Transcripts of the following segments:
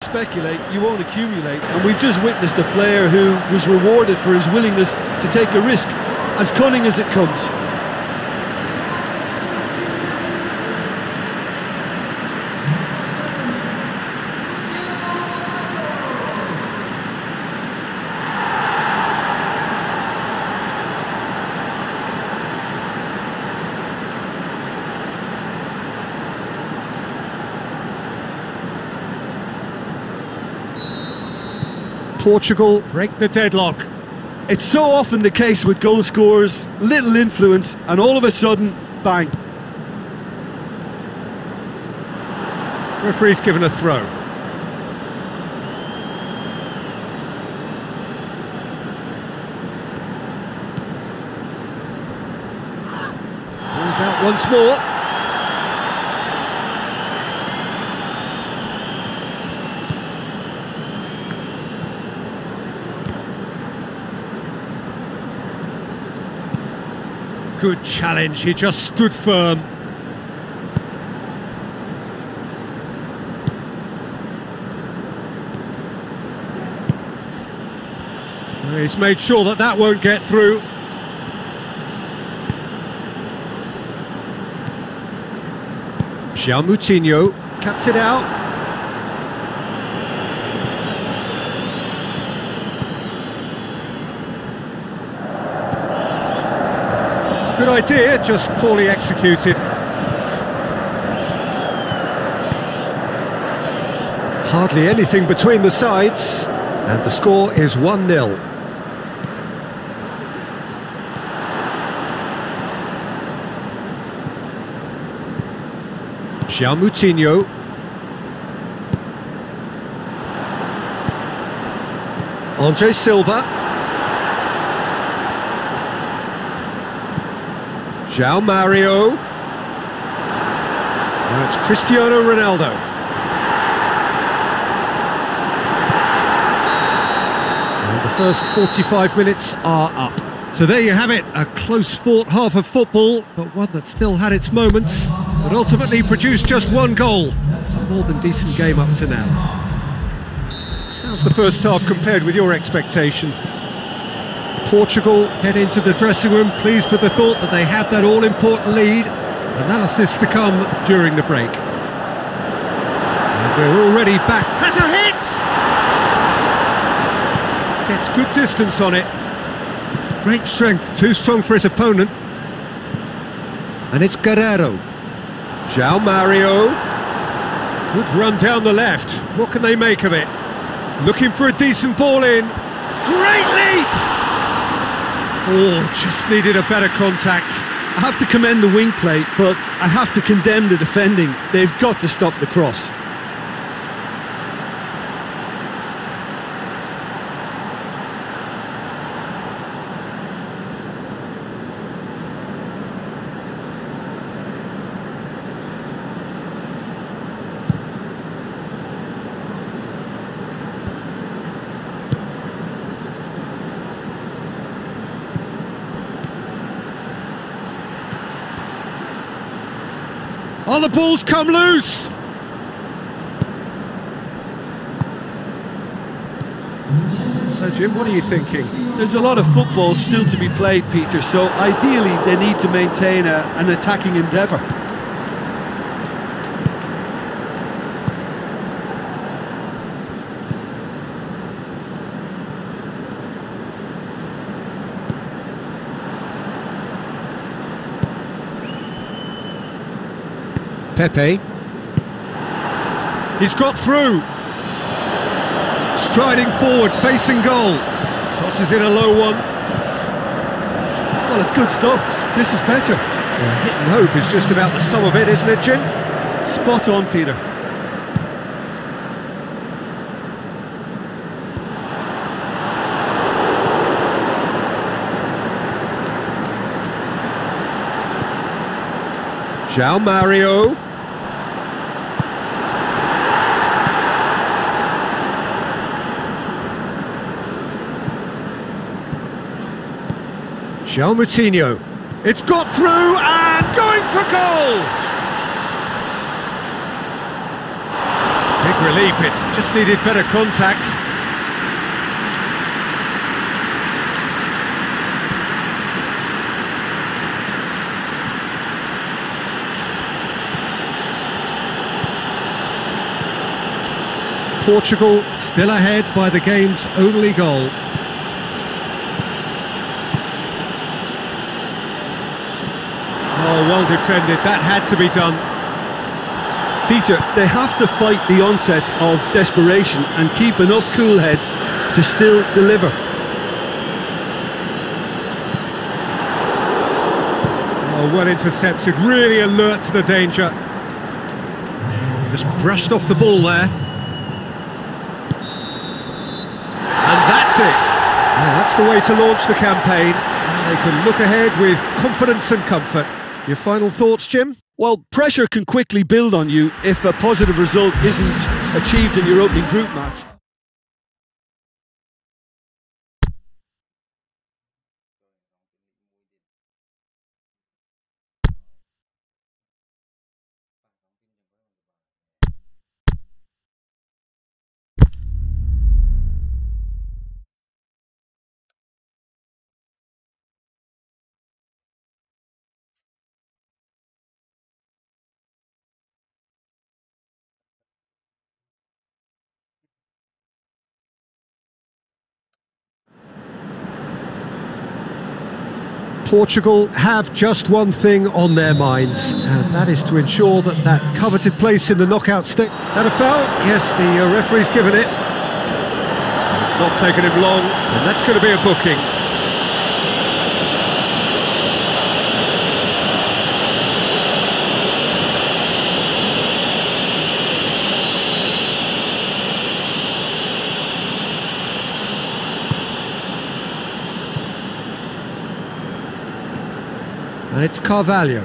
Speculate, you won't accumulate, and we've just witnessed a player who was rewarded for his willingness to take a risk, as cunning as it comes. Portugal break the deadlock. It's so often the case with goal scorers, little influence, and all of a sudden, bang. Referee's given a throw. Pulls out once more. Good challenge, he just stood firm. He's made sure that that won't get through. João Moutinho cuts it out. Good idea, just poorly executed. Hardly anything between the sides, and the score is 1-0. João Moutinho. Andre Silva. João Mario. Now it's Cristiano Ronaldo. And the first 45 minutes are up. So there you have it, a close-fought half of football, but one that still had its moments, but ultimately produced just one goal. A more than decent game up to now. How's the first half compared with your expectation? Portugal head into the dressing room pleased with the thought that they have that all-important lead. Analysis to come during the break. And we're already back. Has a hit! Gets good distance on it. Great strength, too strong for his opponent. And it's Guerrero. João Mario. Good run down the left. What can they make of it? Looking for a decent ball in. Great leap! Oh, just needed a better contact. I have to commend the wing play, but I have to condemn the defending. They've got to stop the cross. Oh, the ball's come loose! So Jim, what are you thinking? There's a lot of football still to be played, Peter, so ideally they need to maintain an attacking endeavour. Pepe. He's got through. Striding forward, facing goal. Crosses in a low one. Well, it's good stuff. This is better. Well, hit and hope is just about the sum of it, isn't it, Jim? Spot on, Peter. João Mario. João Moutinho. It's got through and going for goal! Big relief, it just needed better contact. Portugal still ahead by the game's only goal. Oh, well defended, that had to be done. Peter, they have to fight the onset of desperation and keep enough cool heads to still deliver. Oh, well intercepted, really alert to the danger. Just brushed off the ball there. And that's it. Yeah, that's the way to launch the campaign. Now they can look ahead with confidence and comfort. Your final thoughts, Jim? Well, pressure can quickly build on you if a positive result isn't achieved in your opening group match. Portugal have just one thing on their minds, and that is to ensure that that coveted place in the knockout stage. That a foul? Yes, the referee's given it. It's not taken him long, and that's going to be a booking. And it's Carvalho.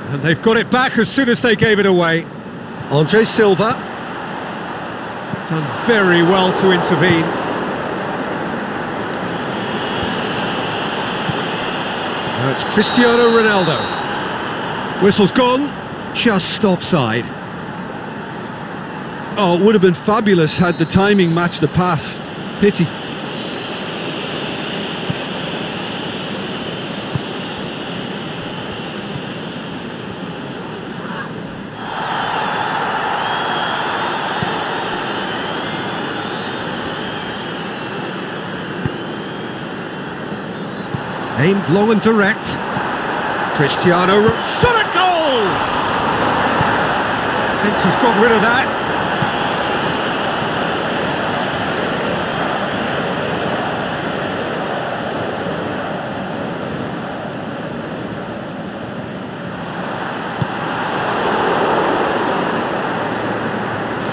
And they've got it back as soon as they gave it away. Andre Silva. Done very well to intervene. Now it's Cristiano Ronaldo. Whistle's gone. Just offside. Oh, it would have been fabulous had the timing matched the pass. Pity. Aimed long and direct. Cristiano shot at goal! Fence has got rid of that.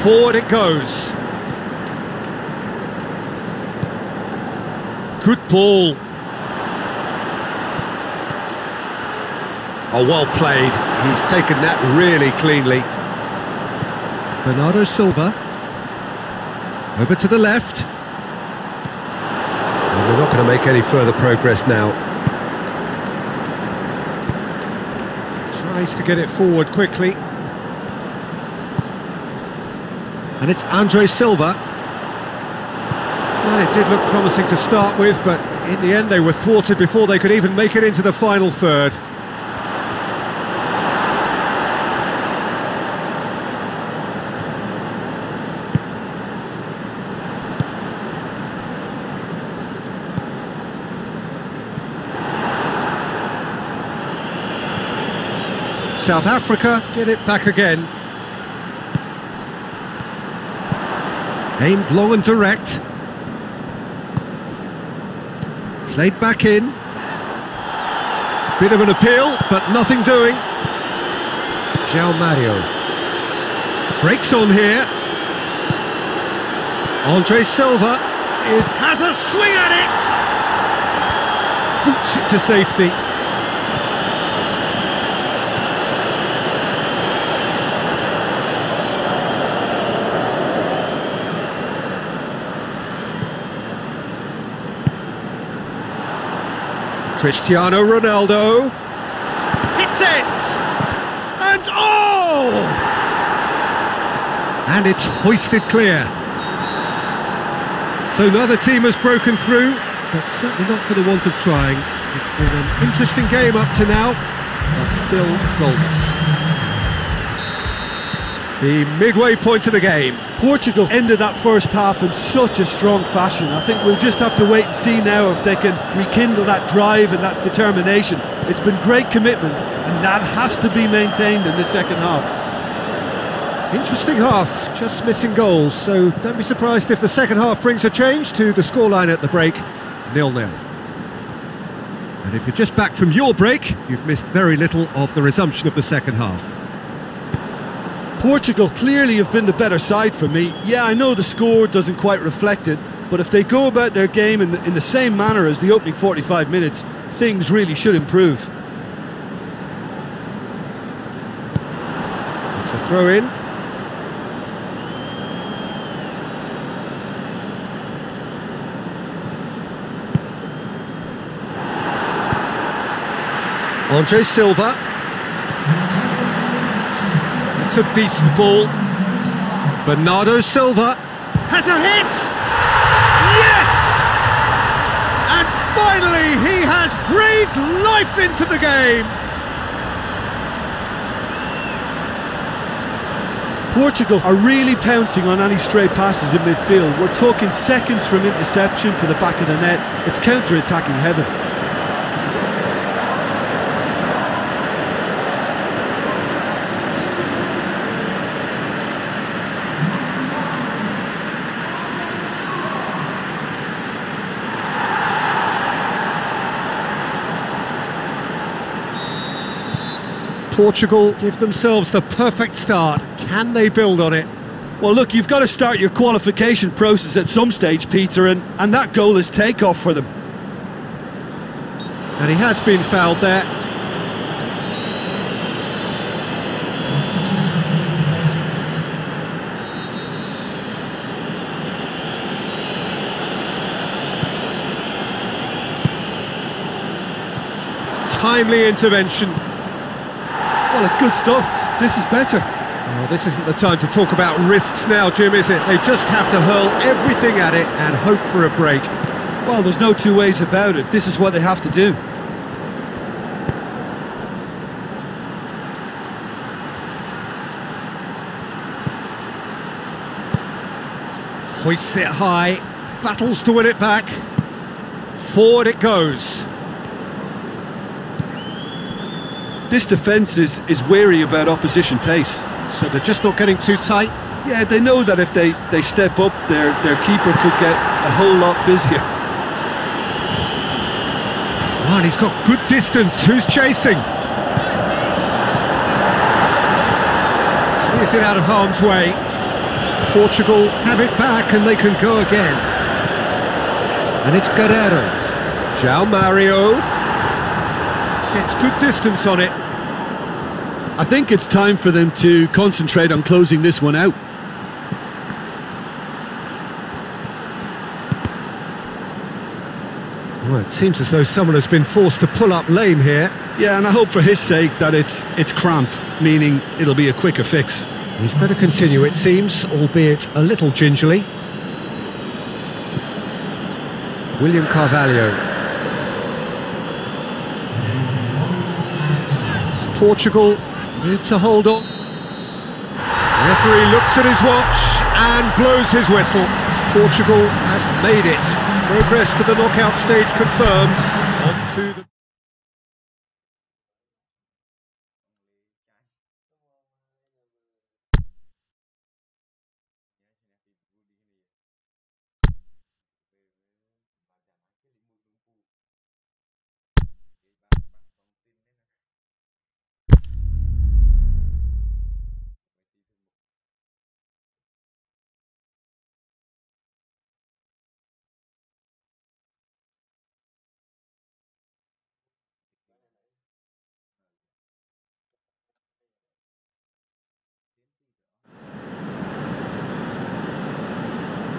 Forward it goes. Good ball. Oh, well played. He's taken that really cleanly. Bernardo Silva. Over to the left. And we're not going to make any further progress now. Tries to get it forward quickly. And it's Andre Silva. Well, it did look promising to start with, but in the end they were thwarted before they could even make it into the final third. South Africa get it back again. Aimed long and direct. Played back in. Bit of an appeal, but nothing doing. João Mario. Breaks on here. Andre Silva has a swing at it. Boots it to safety. Cristiano Ronaldo. That's it! And oh! And it's hoisted clear. So neither team has broken through, but certainly not for the want of trying. It's been an interesting game up to now, but still goalless. The midway point of the game. Portugal ended that first half in such a strong fashion. I think we'll just have to wait and see now if they can rekindle that drive and that determination. It's been great commitment, and that has to be maintained in the second half. Interesting half, just missing goals, so don't be surprised if the second half brings a change to the scoreline at the break, 0-0. And if you're just back from your break, you've missed very little of the resumption of the second half. Portugal clearly have been the better side for me. Yeah, I know the score doesn't quite reflect it, but if they go about their game in the same manner as the opening 45 minutes, things really should improve. It's a throw-in. Andre Silva. It's a decent ball. Bernardo Silva has a hit! Yes! And finally he has breathed life into the game! Portugal are really pouncing on any stray passes in midfield. We're talking seconds from interception to the back of the net. It's counter-attacking heaven. Portugal give themselves the perfect start. Can they build on it? Well, look, you've got to start your qualification process at some stage, Peter, and that goal is takeoff for them. And he has been fouled there. Timely intervention. Well, it's good stuff. This is better. Well, this isn't the time to talk about risks now, Jim, is it? They just have to hurl everything at it and hope for a break. Well, there's no two ways about it. This is what they have to do. Hoists it high, battles to win it back. Forward it goes. This defence is wary about opposition pace. So they're just not getting too tight? Yeah, they know that if they step up, their keeper could get a whole lot busier. Oh, and he's got good distance. Who's chasing? Clears it out of harm's way. Portugal have it back and they can go again. And it's Guerrero. João Mario gets good distance on it. I think it's time for them to concentrate on closing this one out. Well, it seems as though someone has been forced to pull up lame here. Yeah, and I hope for his sake that it's cramp, meaning it'll be a quicker fix. He's better continue, it seems, albeit a little gingerly. William Carvalho. Portugal need to hold on. The referee looks at his watch and blows his whistle. Portugal have made it. Progress to the knockout stage confirmed. On to the...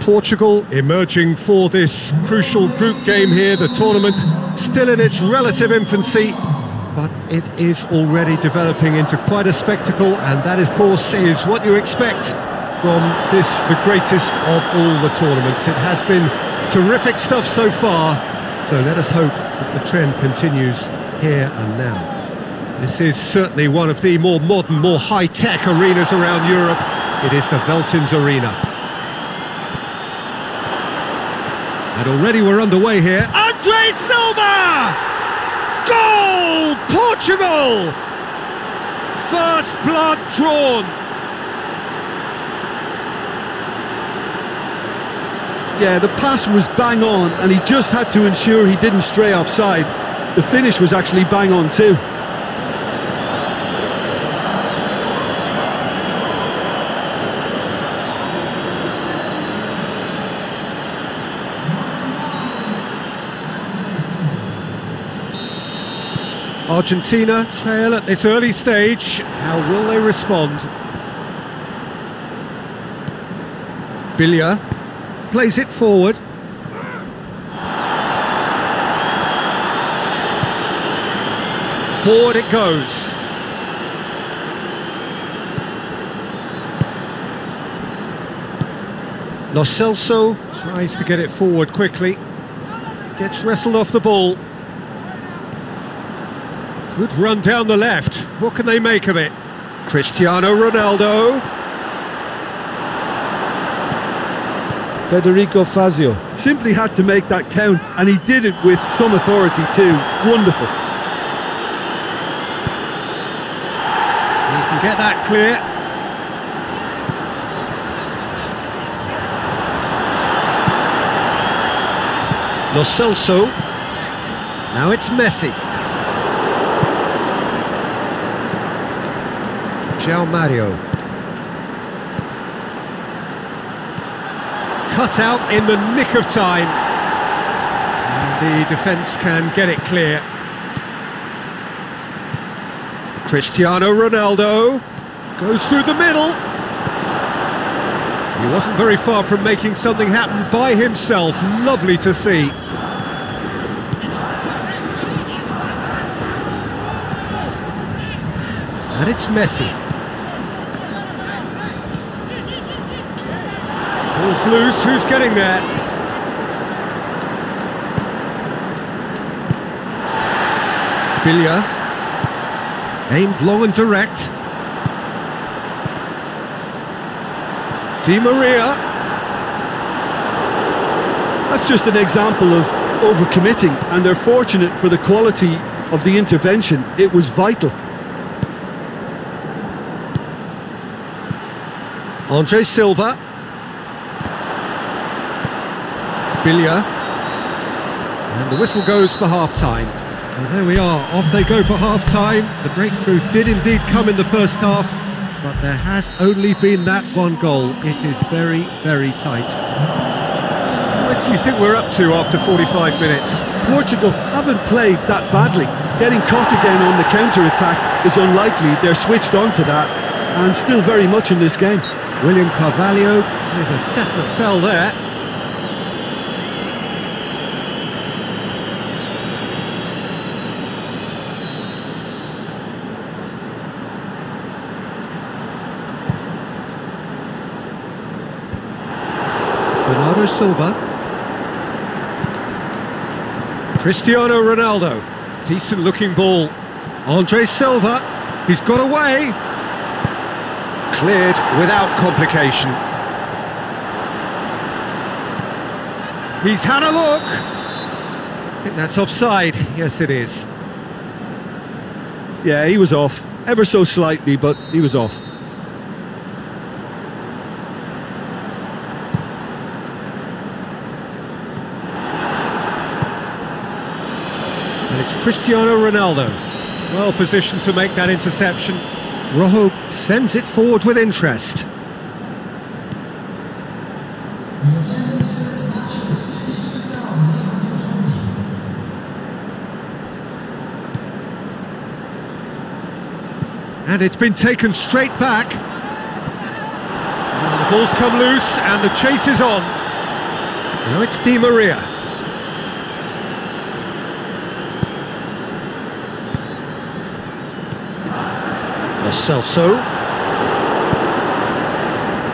Portugal emerging for this crucial group game here, the tournament still in its relative infancy. but it is already developing into quite a spectacle, and that, of course, is what you expect from this, the greatest of all the tournaments. It has been terrific stuff so far, so let us hope that the trend continues here and now. This is certainly one of the more modern, more high-tech arenas around Europe. It is the Veltins Arena. And already we're underway here. Andre Silva! Goal! Portugal! First blood drawn. Yeah, the pass was bang on, and he just had to ensure he didn't stray offside. The finish was actually bang on too. Argentina trail at this early stage. How will they respond? Billia plays it forward. Forward it goes. Lo Celso tries to get it forward quickly. Gets wrestled off the ball. Good run down the left. What can they make of it? Cristiano Ronaldo. Federico Fazio simply had to make that count, and he did it with some authority too. Wonderful. He can get that clear. Lo Celso. Now it's Messi. Mario. Cut out in the nick of time. And the defence can get it clear. Cristiano Ronaldo goes through the middle. He wasn't very far from making something happen by himself. Lovely to see. And it's Messi. Ball's loose, who's getting there? Billia. Aimed long and direct. Di Maria. That's just an example of overcommitting, and they're fortunate for the quality of the intervention. It was vital. Andre Silva. Billia. And the whistle goes for half-time. And there we are, off they go for half-time. The breakthrough did indeed come in the first half, but there has only been that one goal. It is very, very tight. What do you think we're up to after 45 minutes? Portugal haven't played that badly. Getting caught again on the counter-attack is unlikely. They're switched on to that, and still very much in this game. William Carvalho with a definite foul there. Bernardo Silva. Cristiano Ronaldo. Decent looking ball. Andre Silva. He's got away. Cleared without complication. He's had a look. I think that's offside. Yes, it is. Yeah, he was off. Ever so slightly, but he was off. And it's Cristiano Ronaldo. Well positioned to make that interception. Rojo sends it forward with interest. And it's been taken straight back. And the ball's come loose and the chase is on. Now it's Di Maria. Lo Celso.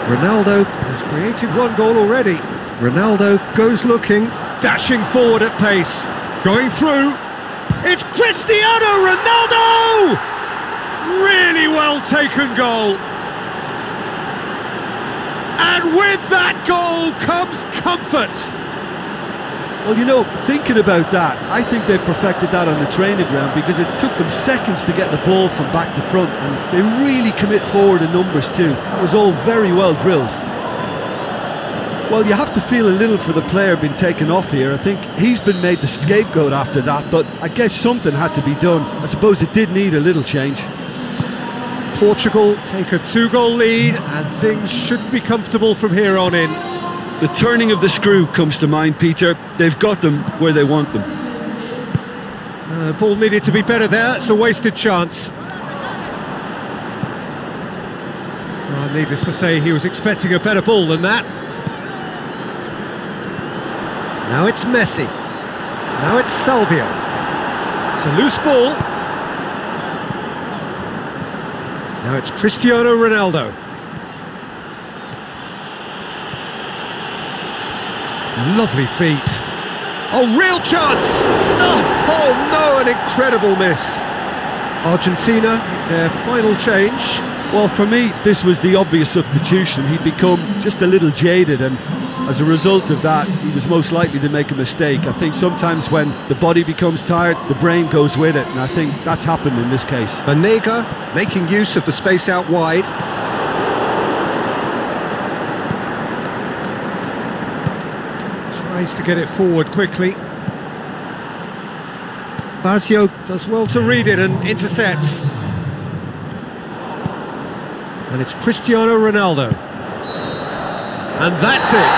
Ronaldo has created one goal already. Ronaldo goes looking, dashing forward at pace, going through. It's Cristiano Ronaldo! Really well taken goal. And with that goal comes comfort. Well, you know, thinking about that, I think they've perfected that on the training ground, because it took them seconds to get the ball from back to front, and they really commit forward in numbers too. That was all very well drilled. Well, you have to feel a little for the player being taken off here. I think he's been made the scapegoat after that, but I guess something had to be done. I suppose it did need a little change. Portugal take a 2-goal lead, and things should be comfortable from here on in. The turning of the screw comes to mind, Peter. They've got them where they want them. Ball needed to be better there. It's a wasted chance. Well, needless to say, he was expecting a better ball than that. Now it's Messi. Now it's Salvio. It's a loose ball. Now it's Cristiano Ronaldo. Lovely feet. Oh, real chance! Oh no, an incredible miss. Argentina, their final change. Well, for me, this was the obvious substitution. He'd become just a little jaded, and as a result of that, he was most likely to make a mistake. I think sometimes when the body becomes tired, the brain goes with it, and I think that's happened in this case. Banega making use of the space out wide. Tries to get it forward quickly. Fazio does well to read it and intercepts. And it's Cristiano Ronaldo. And that's it.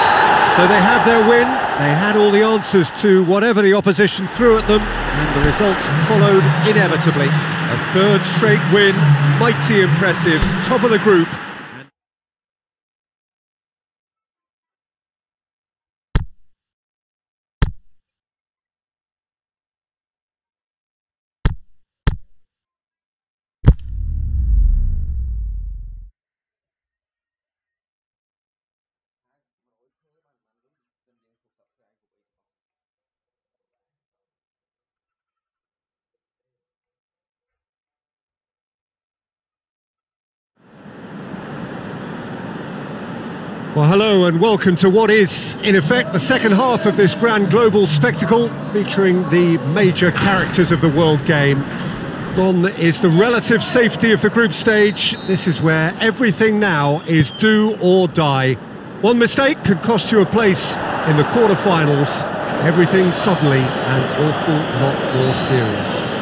So they have their win. They had all the answers to whatever the opposition threw at them, and the result followed inevitably. A third straight win, mighty impressive, top of the group. Well, hello and welcome to what is, in effect, the second half of this grand global spectacle featuring the major characters of the world game. Gone is the relative safety of the group stage. This is where everything now is do or die. One mistake could cost you a place in the quarter-finals. Everything suddenly an awful lot more serious.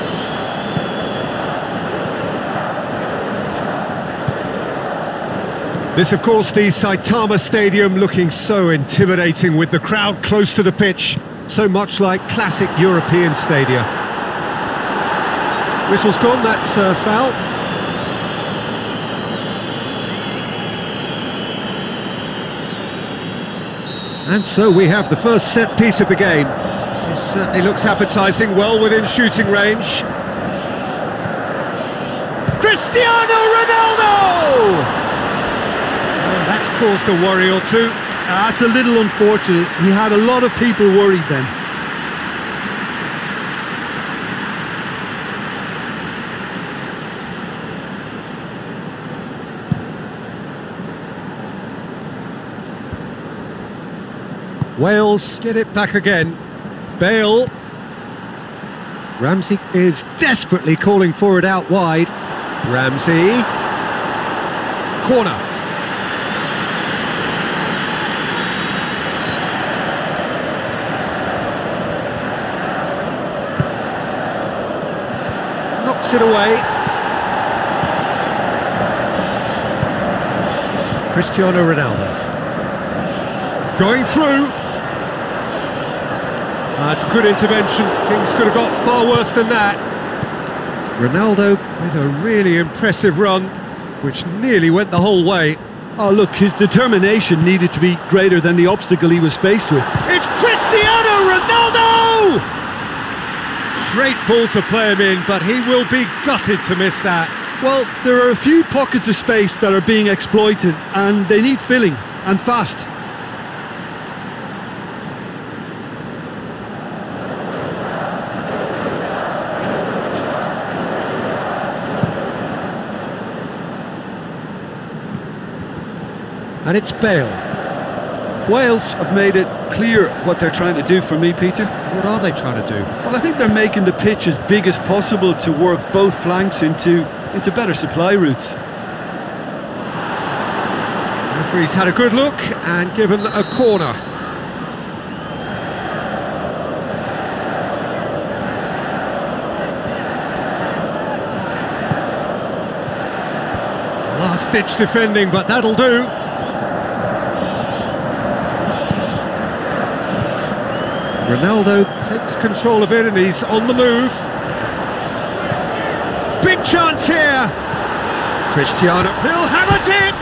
This, of course, the Saitama Stadium, looking so intimidating with the crowd close to the pitch, so much like classic European stadia. Whistle's gone, that's a foul. And so we have the first set piece of the game. It certainly looks appetising, well within shooting range. Cristiano Ronaldo! That's caused a worry or two. That's a little unfortunate. He had a lot of people worried then. Wales get it back again. Bale. Ramsey is desperately calling for it out wide. Ramsey. Corner. Knocks it away. Cristiano Ronaldo. Going through. That's a good intervention. Things could have got far worse than that. Ronaldo with a really impressive run, which nearly went the whole way. Oh look, his determination needed to be greater than the obstacle he was faced with. It's Cristiano Ronaldo! Great ball to play him in, but he will be gutted to miss that. Well, there are a few pockets of space that are being exploited and they need filling, and fast. And it's Bale. Wales have made it clear what they're trying to do for me, Peter. What are they trying to do? Well, I think they're making the pitch as big as possible to work both flanks into better supply routes. The referee's had a good look and given a corner. Last-ditch defending, but that'll do. Ronaldo takes control of it and he's on the move. Big chance here. Cristiano, he'll have a dip.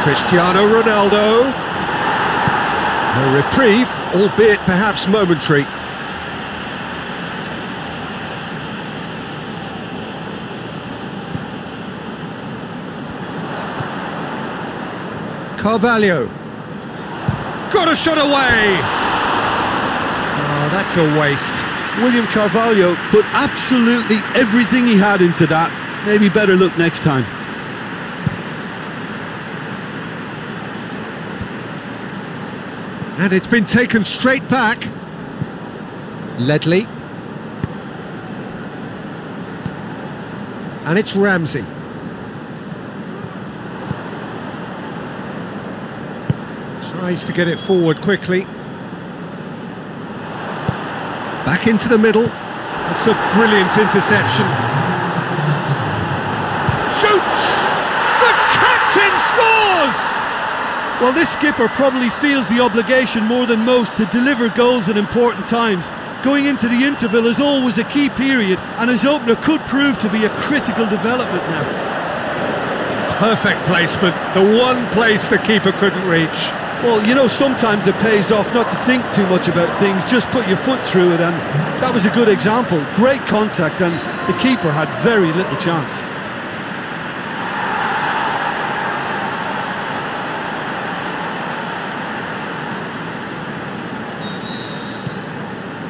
Cristiano Ronaldo. A reprieve, albeit perhaps momentary. Carvalho. Got a shot away! Oh, that's a waste. William Carvalho put absolutely everything he had into that. Maybe better look next time. And it's been taken straight back. Ledley. And it's Ramsey. Tries to get it forward quickly. Back into the middle. That's a brilliant interception. Shoots! The captain scores! Well, this skipper probably feels the obligation more than most to deliver goals at important times. Going into the interval is always a key period, and his opener could prove to be a critical development now. Perfect placement, the one place the keeper couldn't reach. Well, you know, sometimes it pays off not to think too much about things, just put your foot through it, and that was a good example. Great contact, and the keeper had very little chance.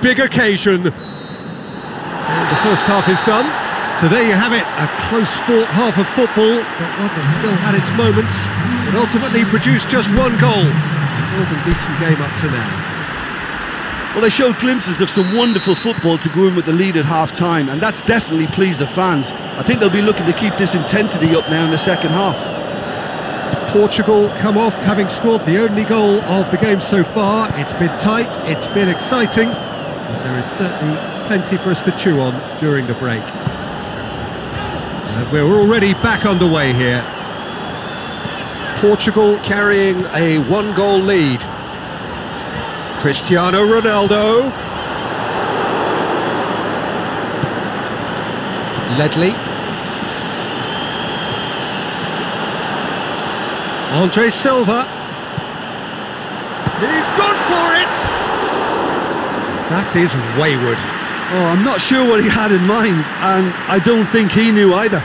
Big occasion. And the first half is done. So there you have it, a close-fought half of football, but one that still had its moments, but ultimately produced just one goal. More than decent game up to now. Well, they showed glimpses of some wonderful football to go in with the lead at half-time, and that's definitely pleased the fans. I think they'll be looking to keep this intensity up now in the second half. Portugal come off having scored the only goal of the game so far. It's been tight, it's been exciting, and there is certainly plenty for us to chew on during the break. And we're already back underway here. Portugal carrying a one-goal lead. Cristiano Ronaldo. Ledley. Andre Silva. He's gone for it! That is wayward. Oh, I'm not sure what he had in mind, and I don't think he knew either.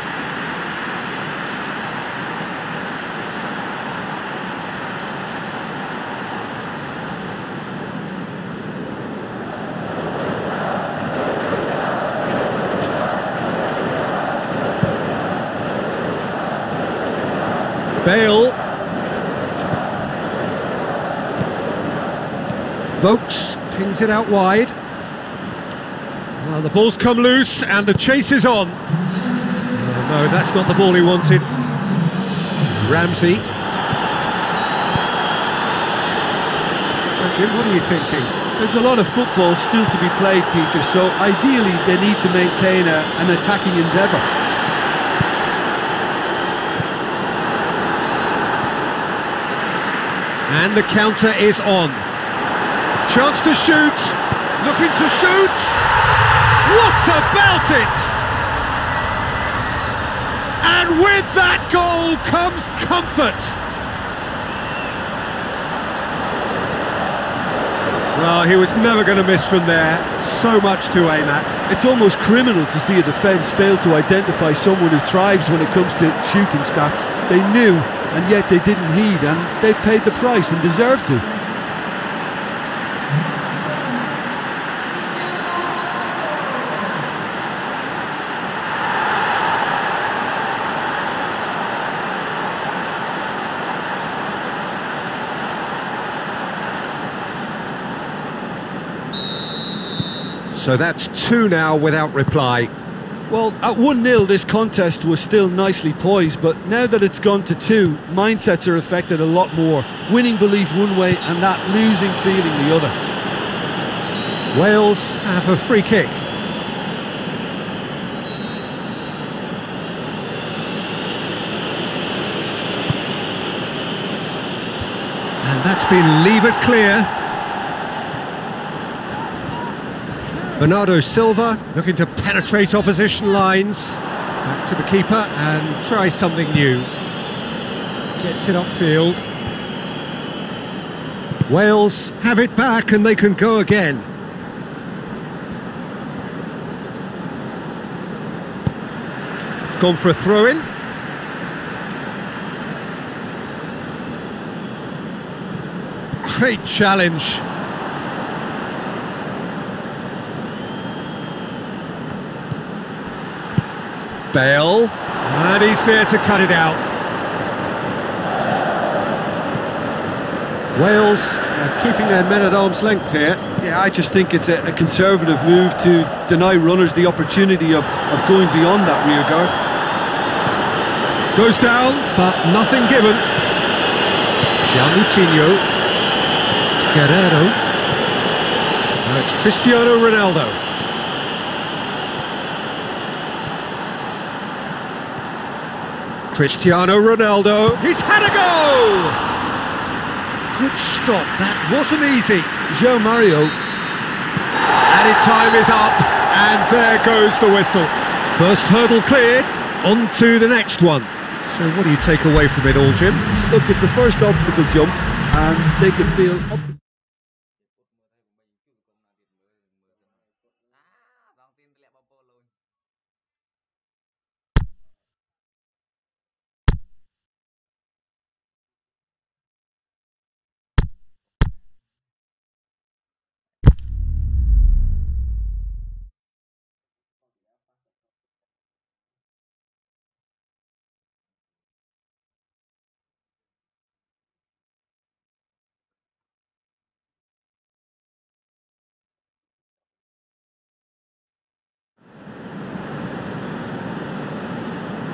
Bale. Vokes pings it out wide. Well, the ball's come loose and the chase is on. Oh, no, that's not the ball he wanted. Ramsey. So, Jim, what are you thinking? There's a lot of football still to be played, Peter, so ideally they need to maintain an attacking endeavour. And the counter is on. Chance to shoot. Looking to shoot. What about it? And with that goal comes comfort. Well, he was never going to miss from there. So much to aim at. It's almost criminal to see a defence fail to identify someone who thrives when it comes to shooting stats. They knew, and yet they didn't heed, and they paid the price and deserved to. So that's 2 now without reply. Well, at 1-0 this contest was still nicely poised, but now that it's gone to 2, mindsets are affected a lot more. Winning belief one way and that losing feeling the other. Wales have a free kick. And that's been levered clear. Bernardo Silva looking to penetrate opposition lines. Back to the keeper and try something new. Gets it upfield. Wales have it back and they can go again. It's gone for a throw-in. Great challenge. Bale, and he's there to cut it out. Wales are keeping their men at arm's length here. Yeah, I just think it's a conservative move to deny runners the opportunity of going beyond that rear guard. Goes down, but nothing given. Gianlutinho. Guerrero. Now it's Cristiano Ronaldo. Cristiano Ronaldo, he's had a go! Good stop, that wasn't easy. João Mario. Added time is up, and there goes the whistle. First hurdle cleared, on to the next one. So what do you take away from it all, Jim? Look, it's a first obstacle jump, and they can feel...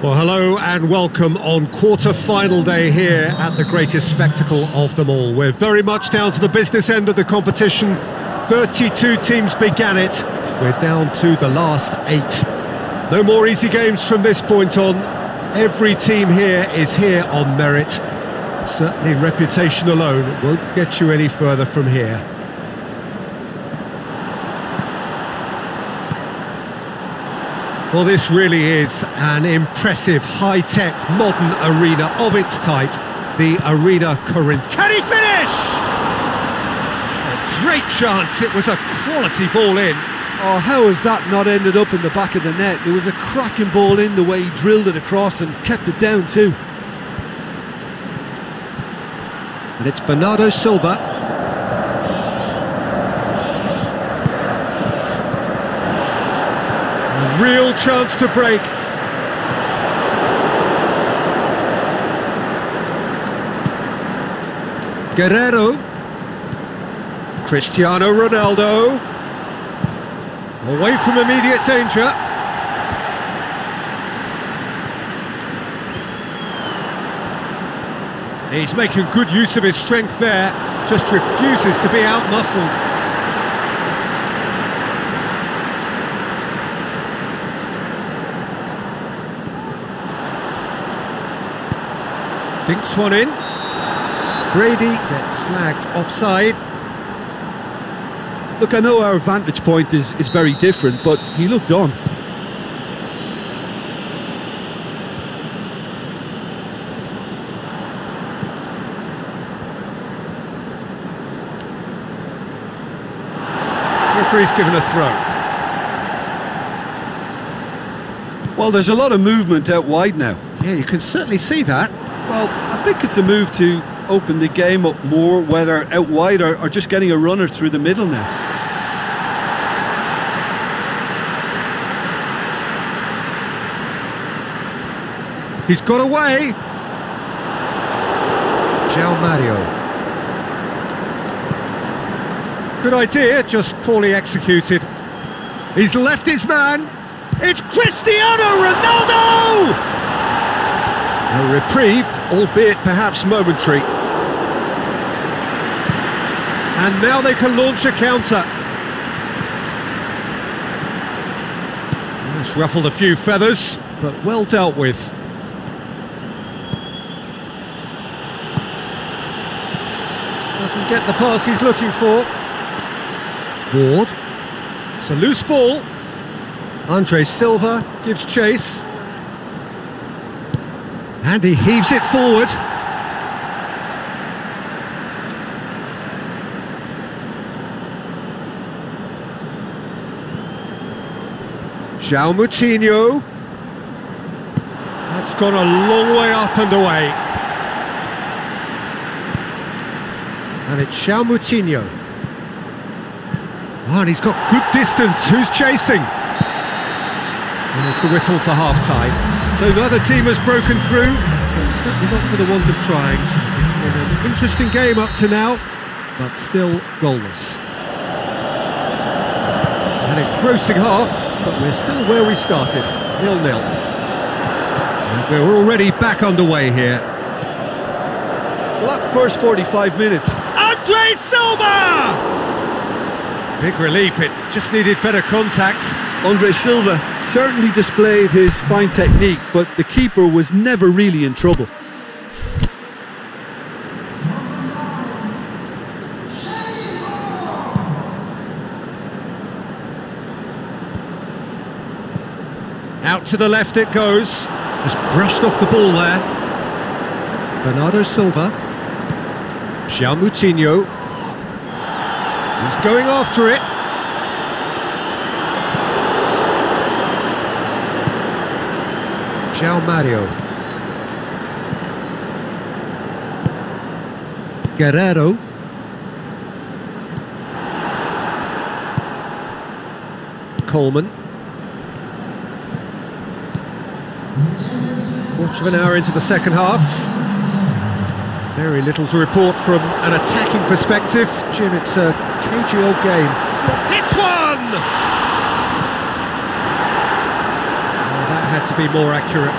Well, hello and welcome on quarter-final day here at the greatest spectacle of them all. We're very much down to the business end of the competition. 32 teams began it. We're down to the last 8. No more easy games from this point on. Every team here is here on merit. Certainly reputation alone won't get you any further from here. Well, this really is an impressive, high-tech, modern arena of its type. The Arena Corinth. Can he finish? A great chance. It was a quality ball in. Oh, how has that not ended up in the back of the net? It was a cracking ball in the way he drilled it across and kept it down too. And it's Bernardo Silva. Real chance to break. Guerrero. Cristiano Ronaldo. Away from immediate danger. He's making good use of his strength there. Just refuses to be out-muscled. Dinks one in. Brady gets flagged offside. Look, I know our vantage point is very different, but he looked on. referee's given a throw. Well, there's a lot of movement out wide now. Yeah, you can certainly see that. Well, I think it's a move to open the game up more, whether out wide or just getting a runner through the middle now. He's got away. João Mario. Good idea, just poorly executed. He's left his man. It's Cristiano Ronaldo! A reprieve, albeit perhaps momentary. And now they can launch a counter. That's ruffled a few feathers, but well dealt with. Doesn't get the pass he's looking for. Ward. It's a loose ball. Andre Silva gives chase. And he heaves it forward. João Moutinho. That's gone a long way up and away. And it's João Moutinho. Oh, and he's got good distance. Who's chasing? And there's the whistle for half-time. So neither team has broken through. Certainly not for the want of trying. It's been an interesting game up to now, but still goalless. An engrossing half, but we're still where we started, 0-0. And we're already back underway here. Well, that first 45 minutes. Andre Silva! Big relief, it just needed better contact. Andre Silva certainly displayed his fine technique, but the keeper was never really in trouble. Out to the left it goes. Just brushed off the ball there. Bernardo Silva. João Moutinho. He's going after it. João Mario. Guerrero. Coleman. Quarter of an hour into the second half. Very little to report from an attacking perspective. Jim, it's a cagey old game. Hits one! Oh, that had to be more accurate.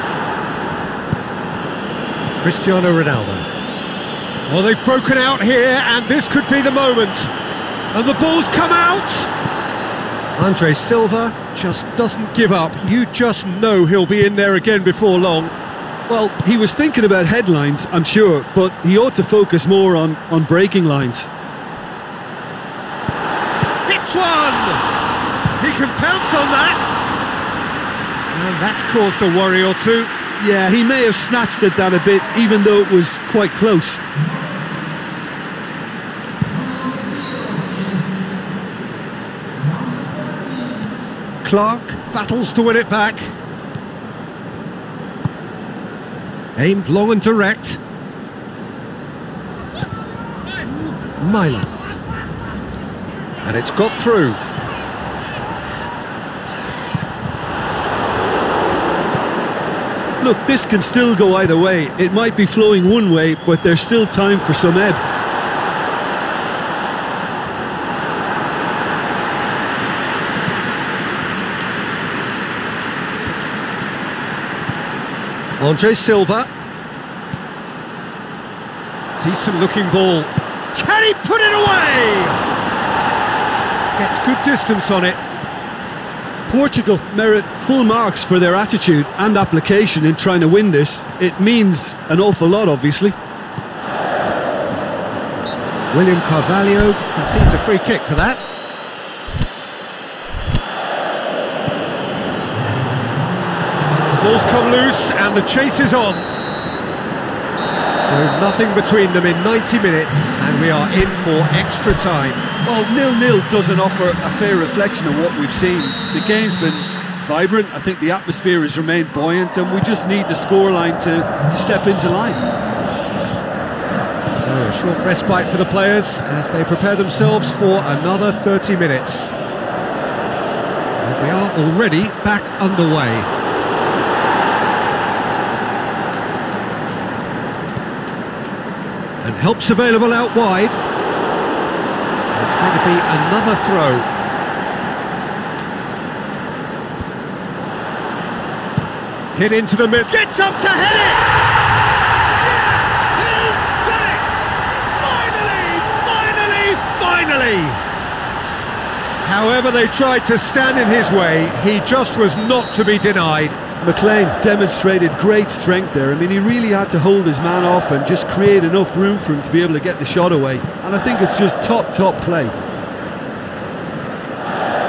Cristiano Ronaldo. Well, they've broken out here, and this could be the moment. And the ball's come out! Andre Silva just doesn't give up. You just know he'll be in there again before long. Well, he was thinking about headlines, I'm sure, but he ought to focus more on breaking lines. Hits one! He can pounce on that! And that's caused a worry or two. Yeah, he may have snatched at that a bit, even though it was quite close. Clark battles to win it back. Aimed long and direct. Myler. And it's got through. Look, this can still go either way. It might be flowing one way, but there's still time for some ebb. Andre Silva. Decent looking ball. Can he put it away? Gets good distance on it. Portugal merit full marks for their attitude and application in trying to win this. It means an awful lot, obviously. William Carvalho concedes a free kick for that. The ball's come loose and the chase is on. So nothing between them in 90 minutes, and we are in for extra time. Well, 0-0 doesn't offer a fair reflection of what we've seen. The game's been vibrant. I think the atmosphere has remained buoyant, and we just need the scoreline to step into line. So a short respite for the players as they prepare themselves for another 30 minutes. And we are already back underway. And help's available out wide. It's going to be another throw. Hit into the mid. Gets up to head it! Yes! He's done it! Finally! However they tried to stand in his way, he just was not to be denied. McLean demonstrated great strength there. I mean, he really had to hold his man off and just create enough room for him to be able to get the shot away. And I think it's just top play.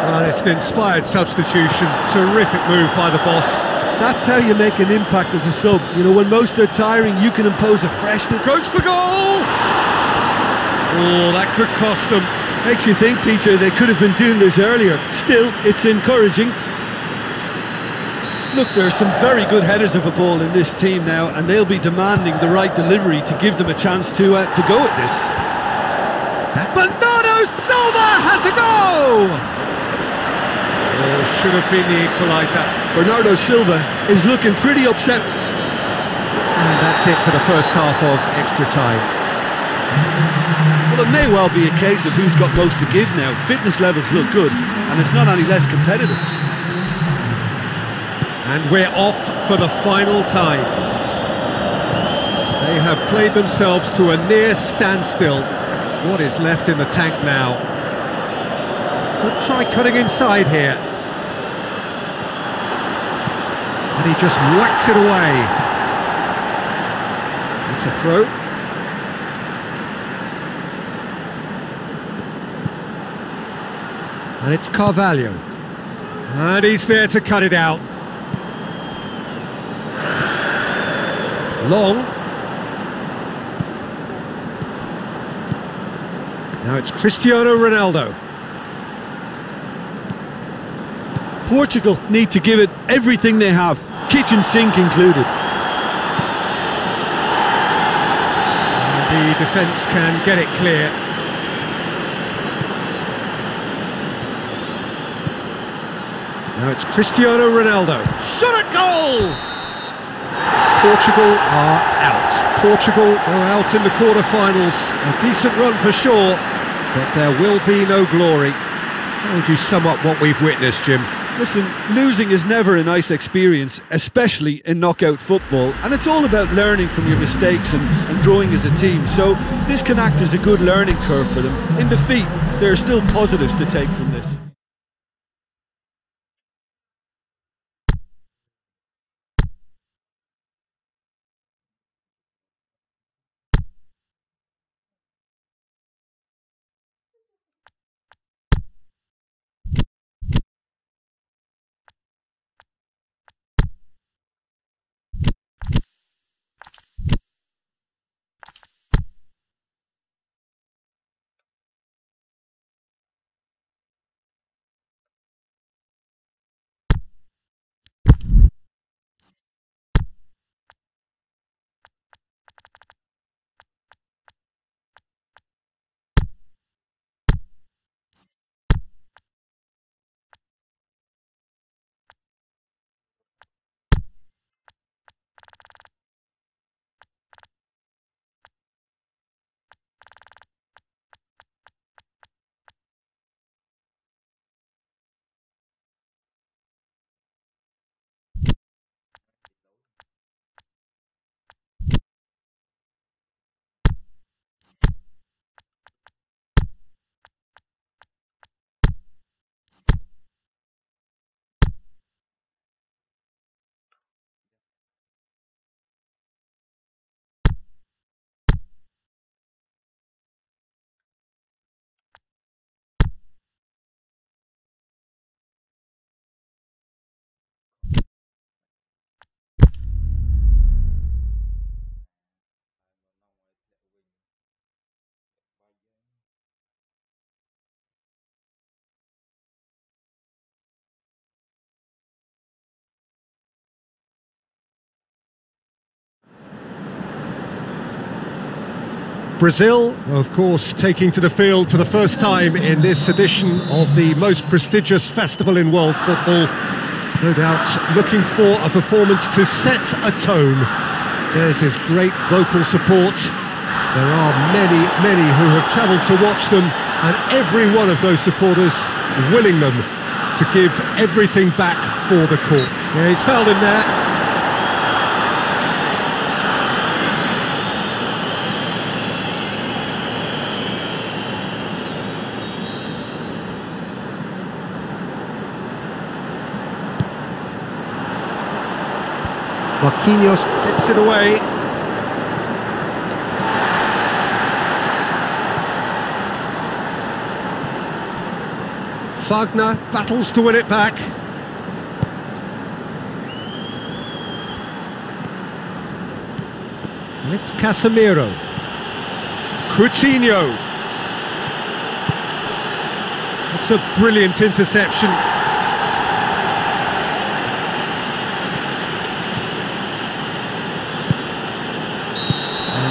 Well, it's an inspired substitution. Terrific move by the boss. That's how you make an impact as a sub. You know, when most are tiring, you can impose a freshness. Goes for goal! Oh, that could cost them. Makes you think, Peter, they could have been doing this earlier. Still, it's encouraging. Look, there are some very good headers of a ball in this team now, and they'll be demanding the right delivery to give them a chance to go at this. Bernardo Silva has a goal! Oh, should have been the equaliser. Bernardo Silva is looking pretty upset. And that's it for the first half of extra time. Well, it may well be a case of who's got most to give now. Fitness levels look good, and it's not any less competitive. And we're off for the final time. They have played themselves to a near standstill. What is left in the tank now? Could try cutting inside here. And he just whacks it away. It's a throw. And it's Carvalho. And he's there to cut it out. Long. Now it's Cristiano Ronaldo. Portugal need to give it everything they have, kitchen sink included. And the defence can get it clear. Now it's Cristiano Ronaldo. Shot at goal! Portugal are out. Portugal are out in the quarter-finals. A decent run for sure, but there will be no glory. How would you sum up what we've witnessed, Jim? Listen, losing is never a nice experience, especially in knockout football, and it's all about learning from your mistakes and growing as a team. So this can act as a good learning curve for them. In defeat, there are still positives to take from this. Brazil, of course, taking to the field for the first time in this edition of the most prestigious festival in world football. No doubt looking for a performance to set a tone. There's his great vocal support. There are many, many who have travelled to watch them, and every one of those supporters willing them to give everything back for the court. Yeah, he's fouled him there. Marquinhos gets it away. Wagner battles to win it back. And it's Casemiro. Coutinho. It's a brilliant interception.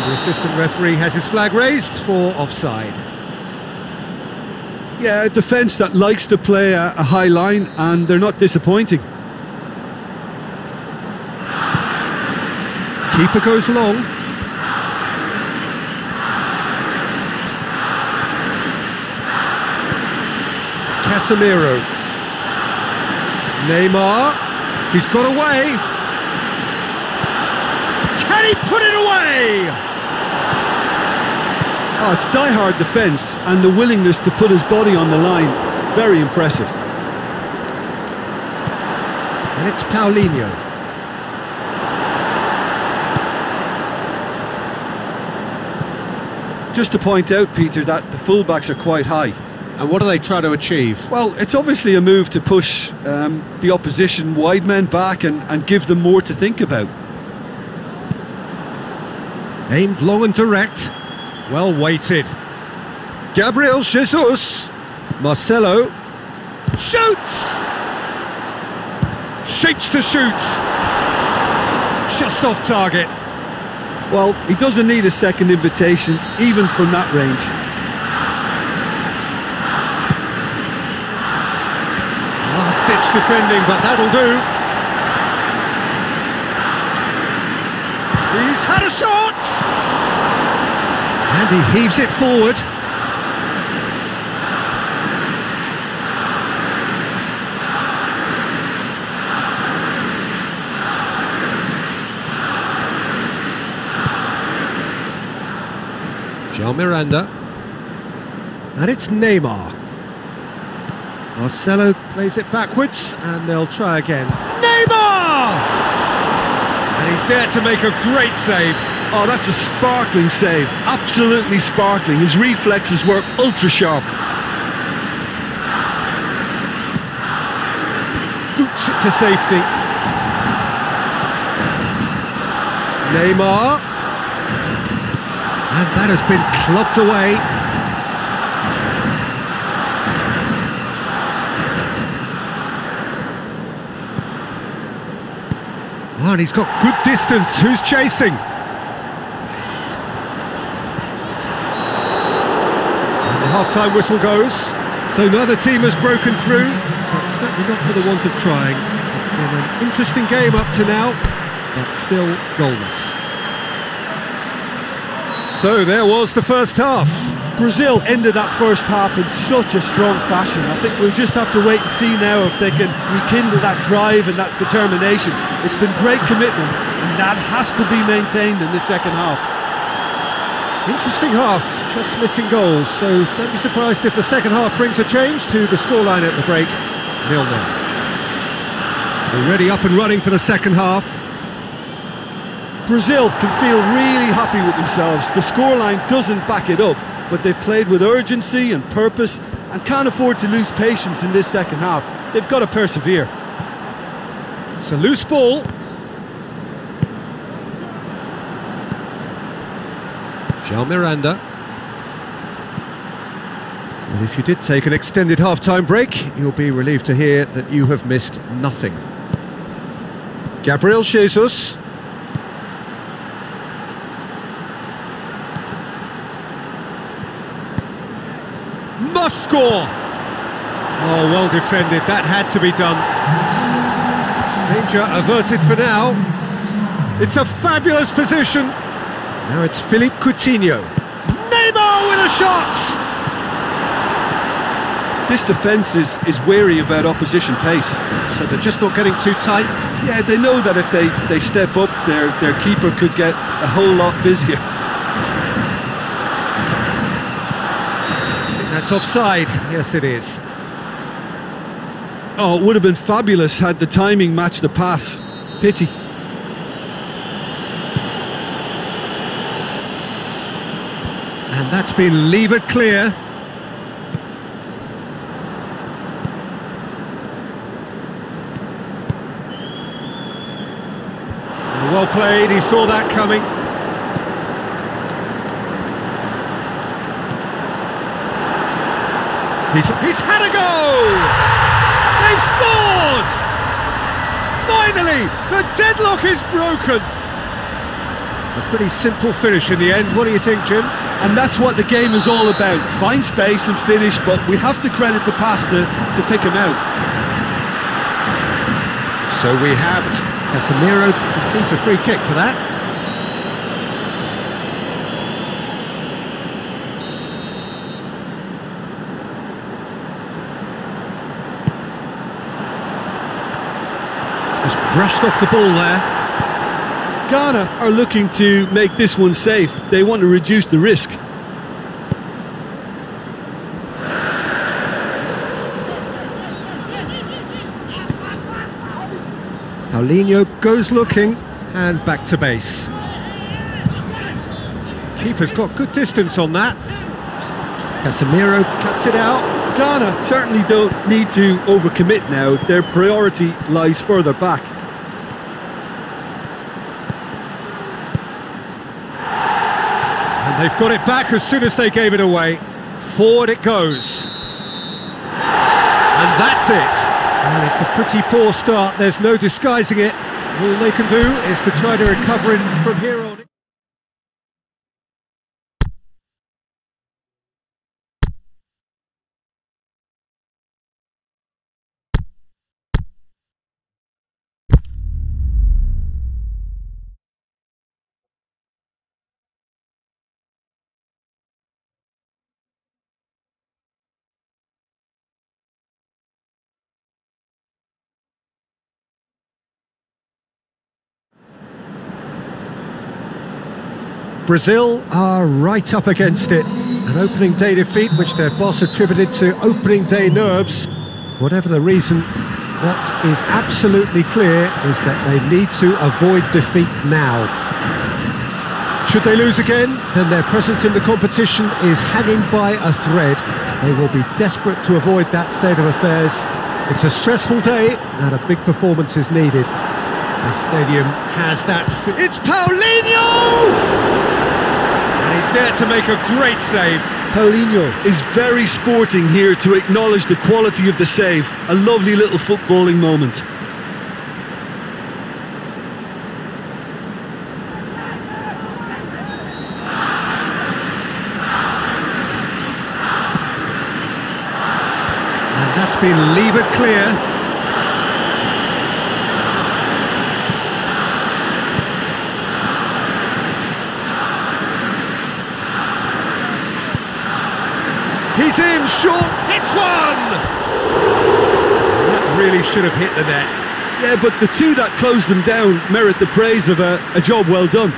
The assistant referee has his flag raised for offside. Yeah, a defence that likes to play a high line, and they're not disappointing. Keeper goes long. Casemiro. Neymar. He's got away. Can he put it away? Oh, it's die-hard defence and the willingness to put his body on the line. Very impressive. And it's Paulinho. Just to point out, Peter, that the fullbacks are quite high. And what do they try to achieve? Well, it's obviously a move to push the opposition wide men back and give them more to think about. Aimed long and direct. Well weighted. Gabriel Jesus. Marcelo. Shoots! Shapes to shoot. Just off target. Well, he doesn't need a second invitation, even from that range. Last-ditch defending, but that'll do. He's had a shot! And he heaves it forward. Jean Miranda. And it's Neymar. Marcelo plays it backwards, and they'll try again. Neymar! And he's there to make a great save. Oh, that's a sparkling save. Absolutely sparkling. His reflexes were ultra sharp. Boots it to safety. Neymar. And that has been clubbed away. Oh, and he's got good distance. Who's chasing? Half-time whistle goes, so neither team has broken through, but certainly not for the want of trying. It's been an interesting game up to now, but still goalless. So there was the first half. Brazil ended that first half in such a strong fashion. I think we'll just have to wait and see now if they can rekindle that drive and that determination. It's been great commitment, and that has to be maintained in the second half. Interesting half, just missing goals, so don't be surprised if the second half brings a change to the scoreline at the break. 0-0. Already up and running for the second half. Brazil can feel really happy with themselves. The scoreline doesn't back it up, but they've played with urgency and purpose and can't afford to lose patience in this second half. They've got to persevere. It's a loose ball. Jean Miranda. And if you did take an extended half-time break, you'll be relieved to hear that you have missed nothing. Gabriel Jesus. must score. Oh, well defended, that had to be done. Danger averted for now. It's a fabulous position. Now it's Philippe Coutinho. Neymar with a shot! This defence is wary about opposition pace. So they're just not getting too tight? Yeah, they know that if they step up, their keeper could get a whole lot busier. I think that's offside. Yes, it is. Oh, it would have been fabulous had the timing matched the pass. Pity. And that's been levered clear. Well played, he saw that coming. He's had a go! They've scored! Finally, the deadlock is broken. A pretty simple finish in the end. What do you think, Jim? And that's what the game is all about. Find space and finish, but we have to credit the pass to pick him out. So we have Casemiro concedes a free kick for that. Just brushed off the ball there. Ghana are looking to make this one safe. They want to reduce the risk. Paulinho goes looking, and back to base. Keeper's got good distance on that. Casemiro cuts it out. Ghana certainly don't need to overcommit now. Their priority lies further back. And they've got it back as soon as they gave it away. Forward it goes. And that's it. And it's a pretty poor start, there's no disguising it. All they can do is to try to recover it from here on. Brazil are right up against it. An opening day defeat which their boss attributed to opening day nerves. Whatever the reason, what is absolutely clear is that they need to avoid defeat now. Should they lose again, then their presence in the competition is hanging by a thread. They will be desperate to avoid that state of affairs. It's a stressful day and a big performance is needed. The stadium has that. It's Paulinho! And he's there to make a great save. Paulinho is very sporting here to acknowledge the quality of the save. A lovely little footballing moment. And that's been levered clear. He's in, short, hits one! That really should have hit the net. Yeah, but the two that closed them down merit the praise of a job well done.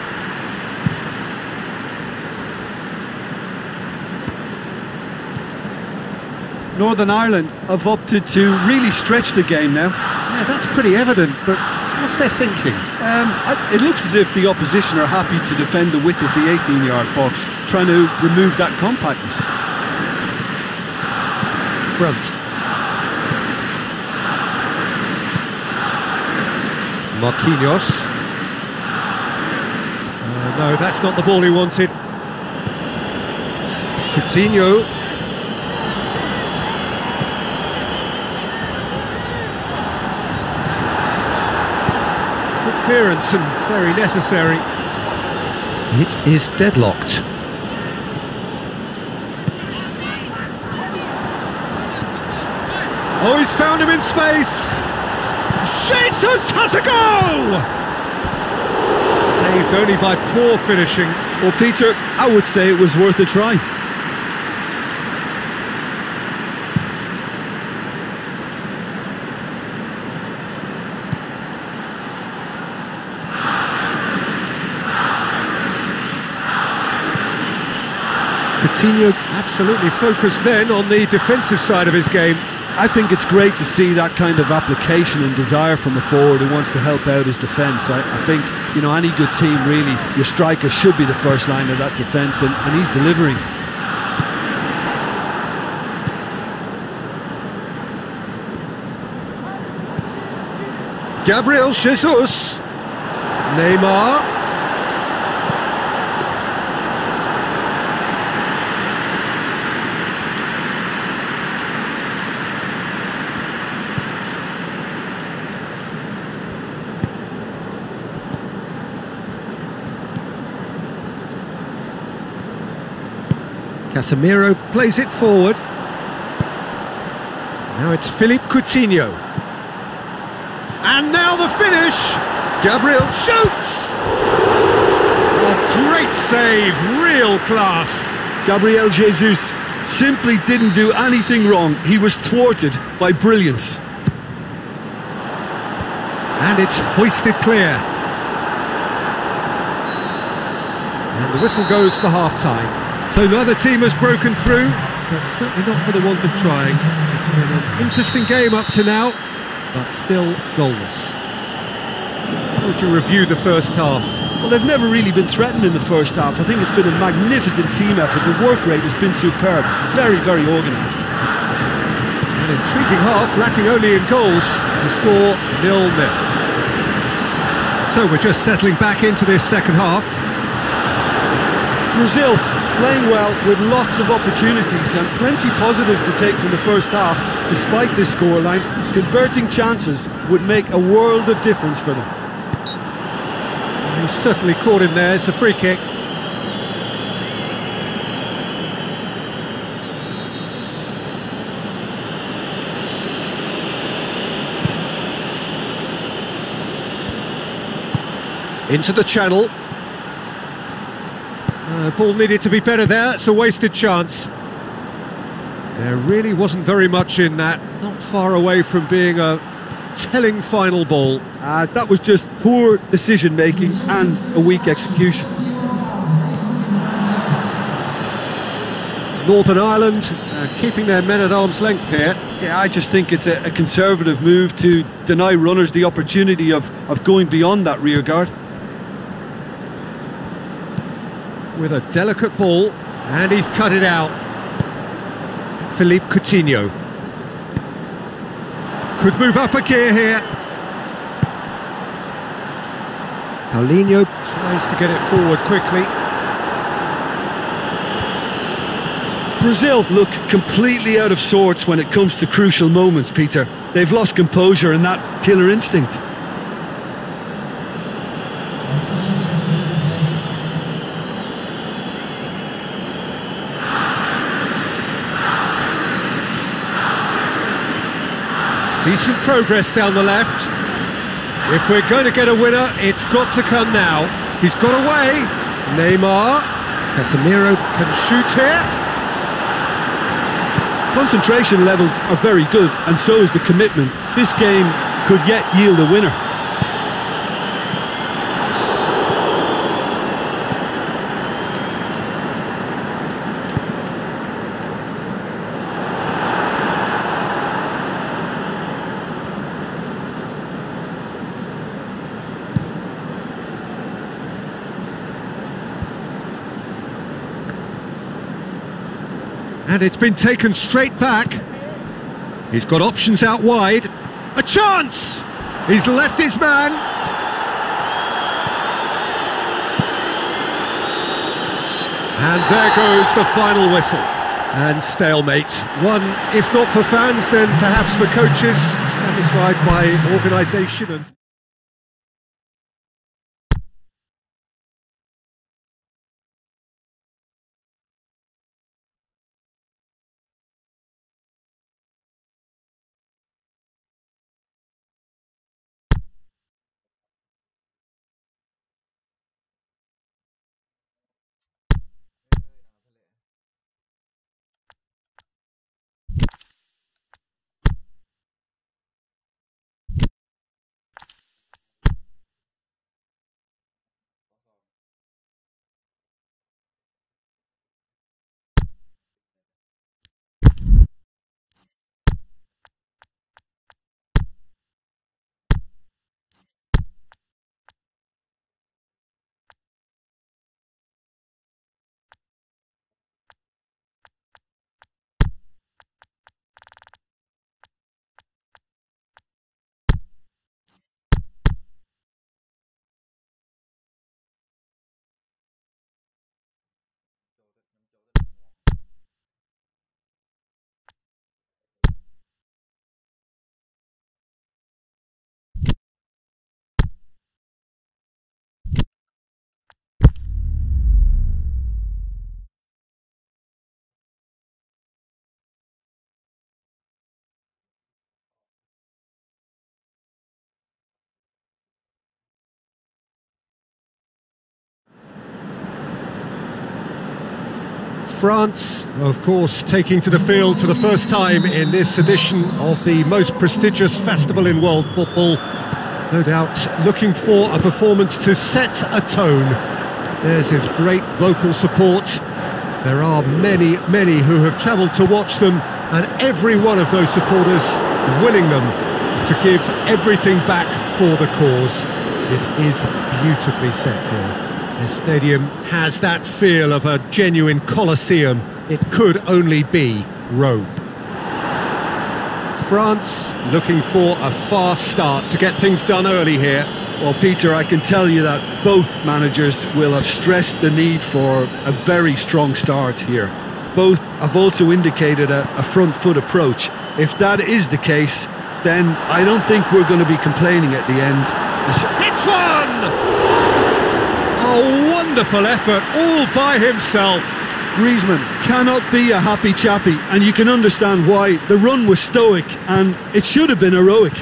Northern Ireland have opted to really stretch the game now. Yeah, that's pretty evident, but what's their thinking? It looks as if the opposition are happy to defend the width of the 18-yard box, trying to remove that compactness. Brunt. Marquinhos. No, that's not the ball he wanted. Coutinho. Good clearance and very necessary. It is deadlocked. Oh, he's found him in space. Jesus has a goal! Saved only by poor finishing. Well, Peter, I would say it was worth a try. Coutinho absolutely focused then on the defensive side of his game. I think it's great to see that kind of application and desire from a forward who wants to help out his defence. I think, you know, any good team really, your striker should be the first line of that defence, and he's delivering. Gabriel Jesus. Neymar. Casemiro plays it forward. Now it's Philippe Coutinho. And now the finish! Gabriel shoots! A great save, real class. Gabriel Jesus simply didn't do anything wrong. He was thwarted by brilliance. And it's hoisted clear. And the whistle goes for half-time. So neither team has broken through, but certainly not for the want of trying. It's been an interesting game up to now, but still goalless. How would you review the first half? Well, they've never really been threatened in the first half. I think it's been a magnificent team effort. The work rate has been superb. Very, very organised. An intriguing half, lacking only in goals. The score 0-0. So we're just settling back into this second half. Brazil playing well with lots of opportunities and plenty positives to take from the first half. Despite this scoreline, converting chances would make a world of difference for them. He certainly caught him there. It's a free kick. Into the channel. Ball needed to be better there. It's a wasted chance. There really wasn't very much in that. Not far away from being a telling final ball. That was just poor decision-making and a weak execution. Northern Ireland keeping their men at arm's length here. Yeah, I just think it's a conservative move to deny runners the opportunity of going beyond that rear guard. With a delicate ball, and he's cut it out. Philippe Coutinho could move up a gear here. Paulinho tries to get it forward quickly. Brazil look completely out of sorts when it comes to crucial moments, Peter. They've lost composure and that killer instinct. Decent progress down the left. If we're going to get a winner, it's got to come now. He's got away. Neymar. Casemiro can shoot here. Concentration levels are very good, and so is the commitment. This game could yet yield a winner. And it's been taken straight back. He's got options out wide. A chance! He's left his man. And there goes the final whistle. And stalemate. One, if not for fans, then perhaps for coaches, satisfied by organisation and... France, of course, taking to the field for the first time in this edition of the most prestigious festival in world football. No doubt looking for a performance to set a tone. There's his great vocal support. There are many who have travelled to watch them, and every one of those supporters willing them to give everything back for the cause. It is beautifully set here. This stadium has that feel of a genuine Colosseum. It could only be Rome. France looking for a fast start to get things done early here. Well, Peter, I can tell you that both managers will have stressed the need for a very strong start here. Both have also indicated a front foot approach. If that is the case, then I don't think we're going to be complaining at the end. Hits one! A wonderful effort all by himself. Griezmann cannot be a happy chappy, and you can understand why. The run was stoic and it should have been heroic.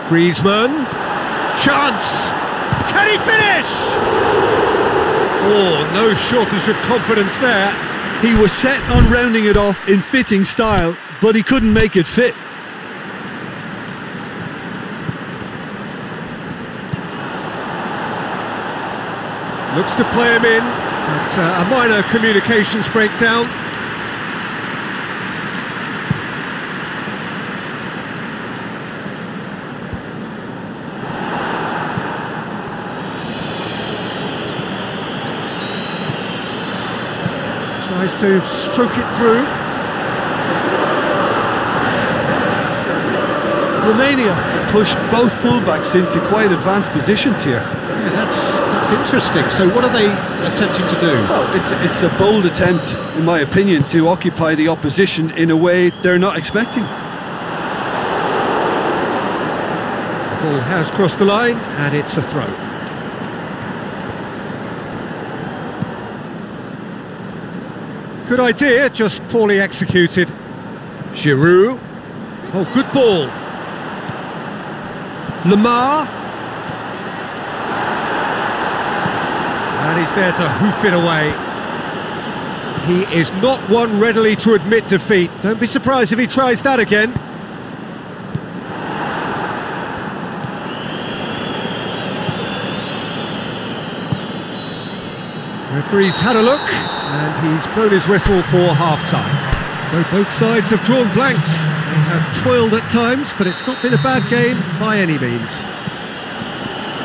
Griezmann, chance, can he finish? Oh, no shortage of confidence there. He was set on rounding it off in fitting style, but he couldn't make it fit. Looks to play him in, but a minor communications breakdown. Tries to stroke it through. Romania have pushed both fullbacks into quite advanced positions here. Yeah, that's interesting. So what are they attempting to do? Well, it's a bold attempt, in my opinion, to occupy the opposition in a way they're not expecting. The ball has crossed the line, and it's a throw. Good idea, just poorly executed. Giroud. Oh, good ball. Lemar. And he's there to hoof it away. He is not one readily to admit defeat. Don't be surprised if he tries that again. Referee's had a look, and he's blown his whistle for half-time. So both sides have drawn blanks. They have toiled at times, but it's not been a bad game by any means.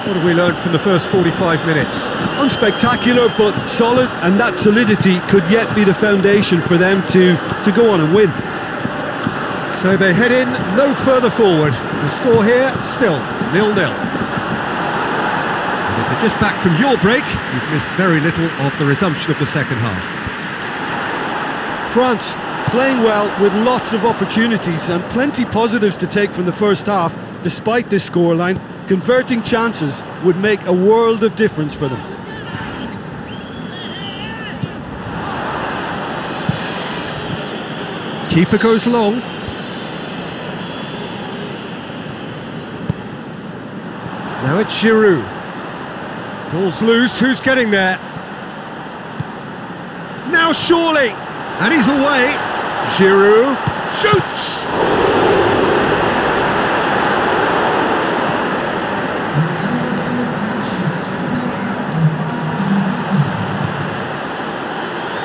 What have we learned from the first 45 minutes? Unspectacular, but solid, and that solidity could yet be the foundation for them to go on and win. So they head in no further forward. The score here, still 0-0. And if you're just back from your break, you've missed very little of the resumption of the second half. France playing well with lots of opportunities and plenty positives to take from the first half. Despite this scoreline, converting chances would make a world of difference for them. Keeper goes long. Now it's Giroud. Ball's loose, who's getting there? Now surely! And he's away. Giroud shoots!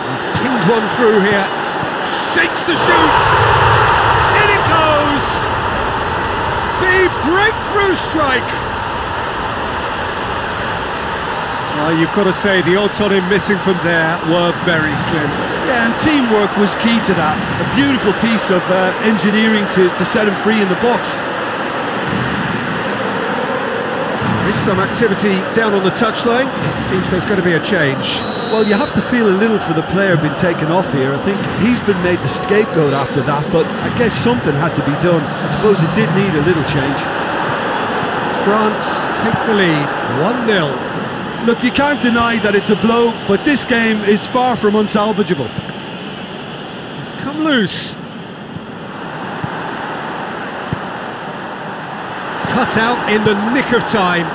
He's pinged one through here. Shakes the shoots! In it goes! The breakthrough strike! You've got to say, the odds on him missing from there were very slim. Yeah, and teamwork was key to that. A beautiful piece of engineering to set him free in the box. There's some activity down on the touchline. It seems there's going to be a change. Well, you have to feel a little for the player being taken off here. I think he's been made the scapegoat after that, but I guess something had to be done. I suppose it did need a little change. France take the lead, 1-0. Look, you can't deny that it's a blow, but this game is far from unsalvageable. It's come loose. Cut out in the nick of time.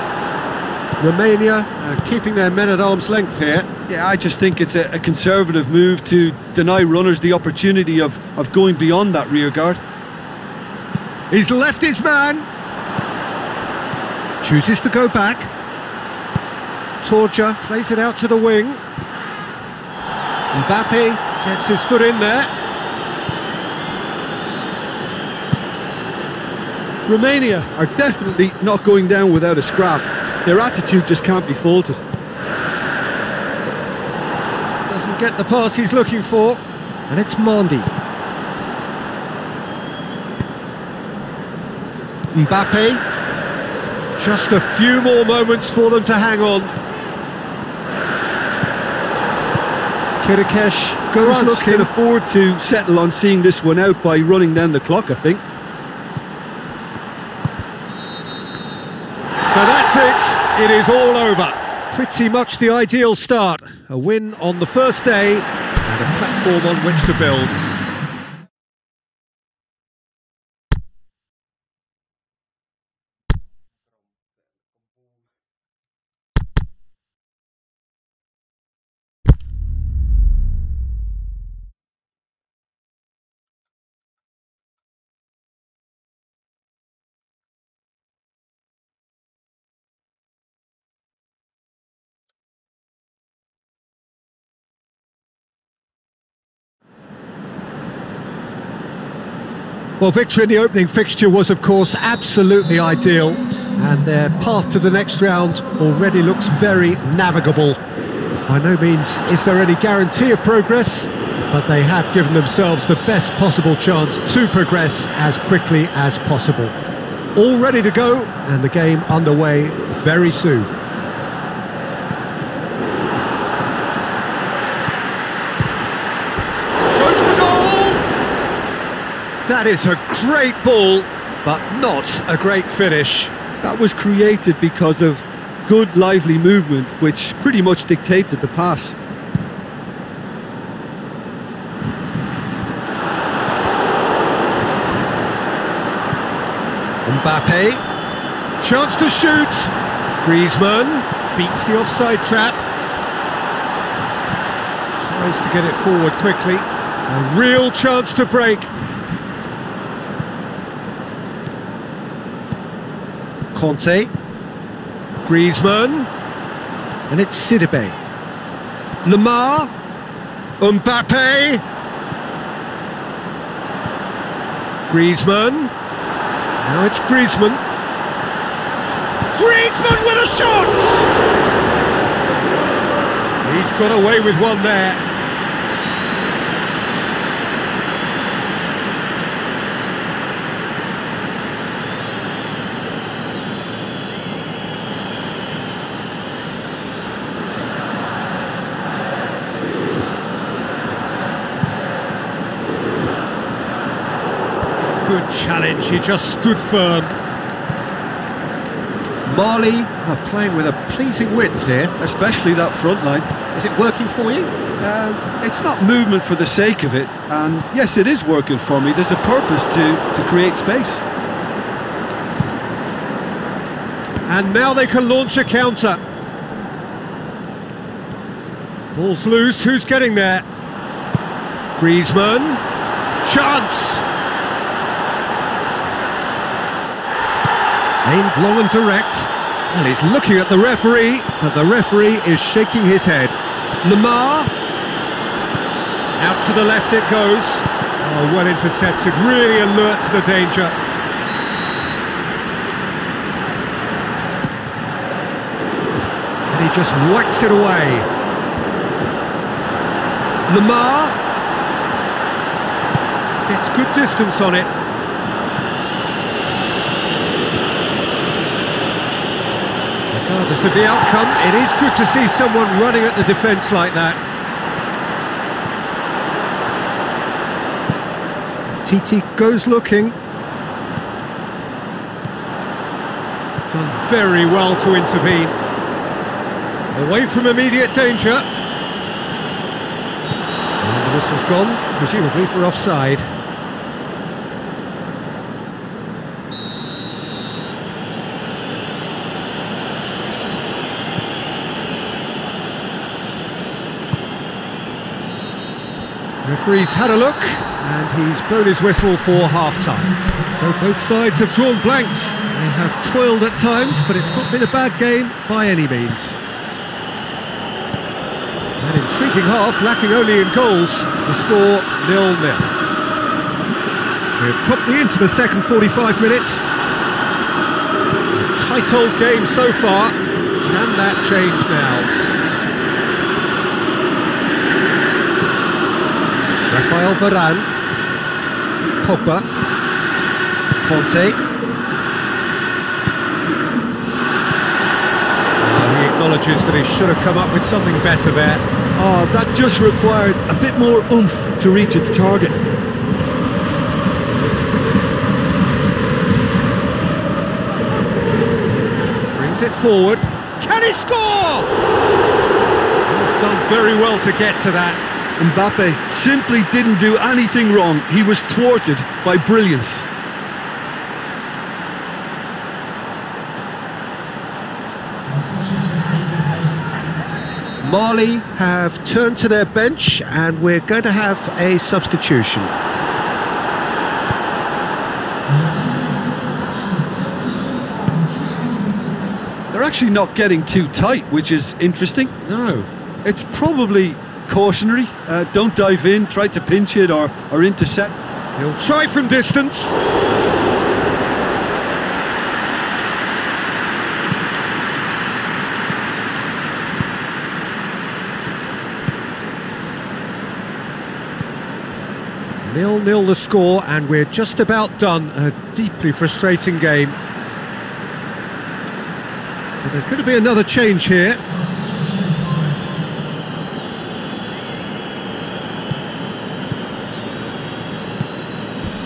Romania keeping their men at arm's length here. Yeah, I just think it's a conservative move to deny runners the opportunity of going beyond that rear guard. He's left his man. Chooses to go back. Torja plays it out to the wing. Mbappe gets his foot in there. Romania are definitely not going down without a scrap. Their attitude just can't be faulted. Doesn't get the pass he's looking for. And it's Mandi. Mbappe. Just a few more moments for them to hang on. Kirikesh goes France looking. can afford to settle on seeing this one out by running down the clock, I think. So that's it. It is all over. Pretty much the ideal start. A win on the first day and a platform on which to build. Well, victory in the opening fixture was, of course, absolutely ideal, and their path to the next round already looks very navigable. By no means is there any guarantee of progress, but they have given themselves the best possible chance to progress as quickly as possible. All ready to go, and the game underway very soon. That is a great ball, but not a great finish. That was created because of good, lively movement, which pretty much dictated the pass. Mbappe, chance to shoot. Griezmann beats the offside trap. Tries to get it forward quickly. A real chance to break. Conte, Griezmann, and it's Sidibe. Lemar, Mbappe, Griezmann, now it's Griezmann. Griezmann with a shot! He's got away with one there. Good challenge, he just stood firm. Mali are playing with a pleasing width here. Especially that front line. Is it working for you? It's not movement for the sake of it, and yes, it is working for me. There's a purpose to create space. And now they can launch a counter. Ball's loose, who's getting there? Griezmann, chance! Aimed long and direct. Well, he's looking at the referee, but the referee is shaking his head. Lemar. Out to the left it goes. Oh, well intercepted, really alert to the danger. And he just whacks it away. Lemar. Gets good distance on it. Regardless of the outcome, it is good to see someone running at the defence like that. Titi goes looking. Done very well to intervene. Away from immediate danger. And the whistle's gone, presumably for offside. Referee's had a look, and he's blown his whistle for half-time. So both sides have drawn blanks. They have toiled at times, but it's not been a bad game by any means. An intriguing half, lacking only in goals. The score 0-0. We're promptly into the second 45 minutes. A tight old game so far. Can that change now? Rafael Varane, Pogba, Conte. He acknowledges that he should have come up with something better there. Oh, that just required a bit more oomph to reach its target. Brings it forward. Can he score? He's done very well to get to that. Mbappe simply didn't do anything wrong. He was thwarted by brilliance. Mali have turned to their bench and we're going to have a substitution. They're actually not getting too tight, which is interesting. No. It's probably cautionary. Don't dive in, try to pinch it or intercept. He'll try from distance. Nil-nil the score, and we're just about done. A deeply frustrating game. But there's going to be another change here.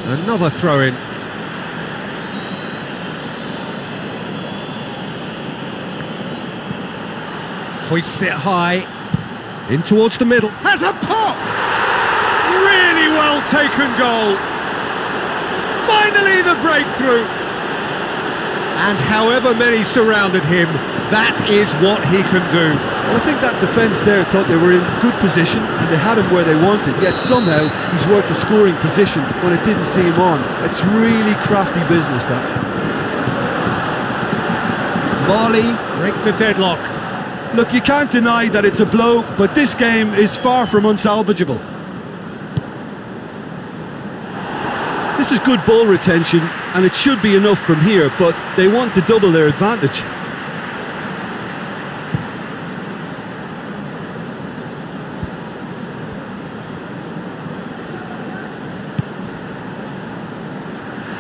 Another throw-in. Hoists it high. In towards the middle. Has a pop! Really well taken goal. Finally the breakthrough. And however many surrounded him, that is what he can do. Well, I think that defence there thought they were in good position and they had him where they wanted, yet somehow he's worked a scoring position when it didn't see him on. It's really crafty business, that. Mali break the deadlock. Look, you can't deny that it's a blow, but this game is far from unsalvageable. This is good ball retention and it should be enough from here, but they want to double their advantage.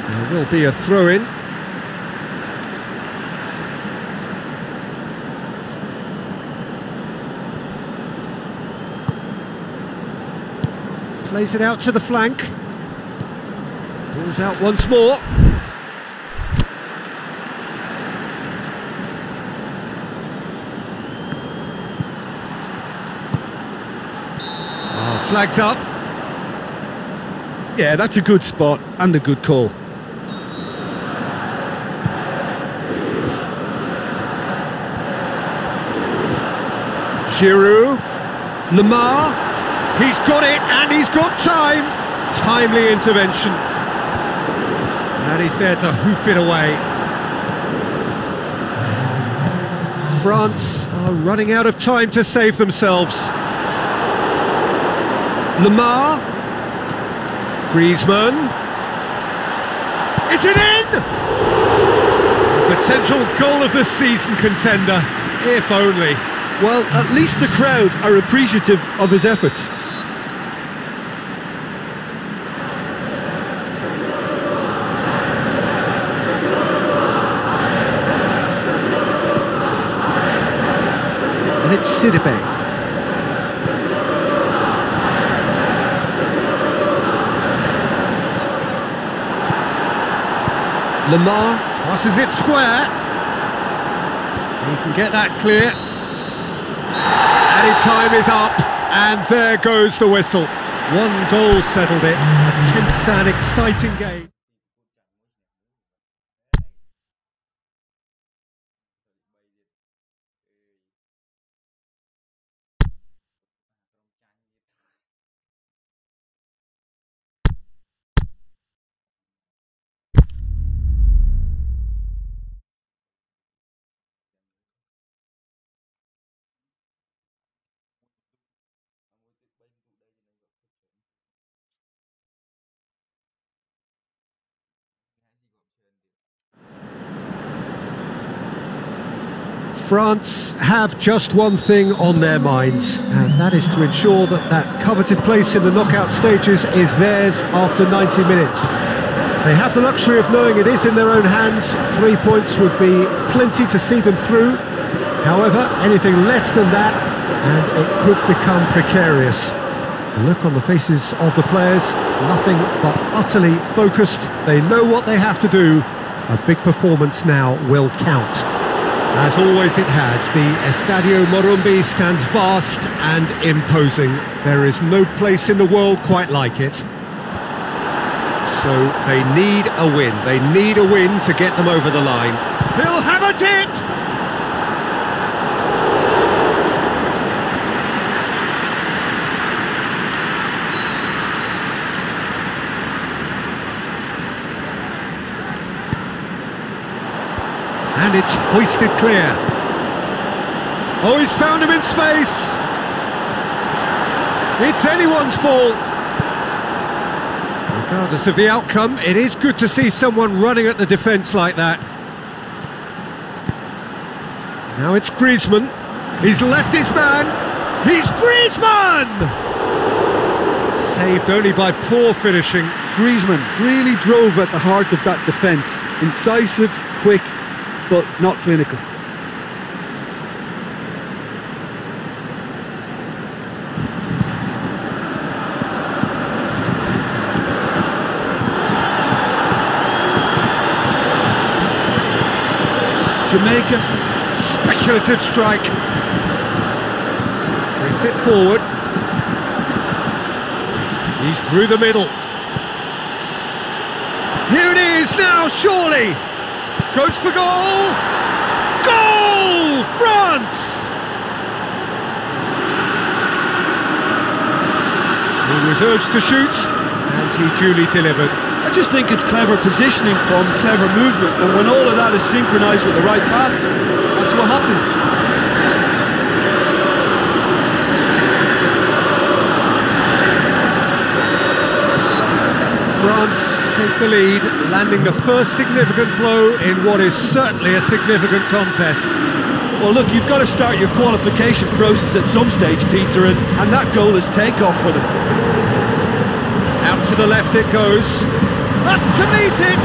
There will be a throw-in. Plays it out to the flank. Pulls out once more. Oh, flags up. Yeah, that's a good spot and a good call. Giroud, Lamar, he's got it and he's got time. Timely intervention. And he's there to hoof it away. France are running out of time to save themselves. Lamar, Griezmann. Is it in? Potential goal of the season contender, if only. Well, at least the crowd are appreciative of his efforts. And it's Sidibe. Lamar passes it square. He can get that clear. Added time is up, and there goes the whistle. One goal settled it. A tense and exciting game. France have just one thing on their minds, and that is to ensure that that coveted place in the knockout stages is theirs after 90 minutes. They have the luxury of knowing it is in their own hands. 3 points would be plenty to see them through. However, anything less than that, and it could become precarious. The look on the faces of the players, nothing but utterly focused. They know what they have to do. A big performance now will count. As always it has, the Estadio Morumbi stands vast and imposing. There is no place in the world quite like it. So they need a win. They need a win to get them over the line. He'll have a dip! And it's hoisted clear. Oh, he's found him in space. It's anyone's ball. Regardless of the outcome, it is good to see someone running at the defence like that. Now it's Griezmann. He's left his man. He's Griezmann! Saved only by poor finishing. Griezmann really drove at the heart of that defence. Incisive, quick, but not clinical. Jamaica. Speculative strike. Brings it forward. He's through the middle. Here it is now, surely! Goes for goal! Goal! France! He was urged to shoot, and he duly delivered. I just think it's clever positioning from clever movement, and when all of that is synchronised with the right pass, that's what happens. France take the lead, landing the first significant blow in what is certainly a significant contest. Well, look, you've got to start your qualification process at some stage, Peter, and that goal is takeoff for them. Out to the left it goes. Up to meet it!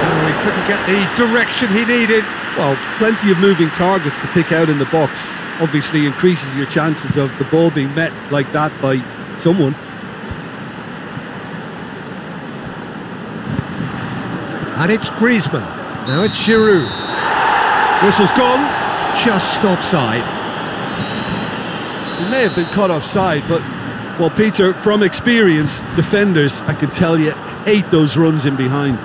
Oh, he couldn't get the direction he needed. Well, plenty of moving targets to pick out in the box. Obviously increases your chances of the ball being met like that by someone. And it's Griezmann. Now it's Giroud. Whistle's gone. Just offside. He may have been caught offside, but, well, Peter, from experience, defenders, I can tell you, hate those runs in behind.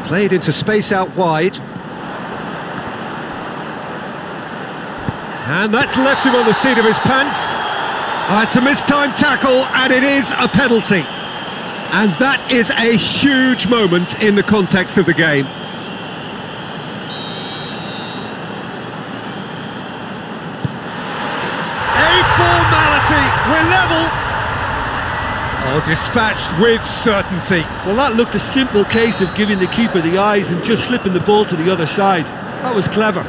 Played into space out wide. And that's left him on the seat of his pants. It's a mistimed tackle, and it is a penalty. And that is a huge moment in the context of the game. A formality, we're level. Oh, dispatched with certainty. Well, that looked a simple case of giving the keeper the eyes and just slipping the ball to the other side. That was clever.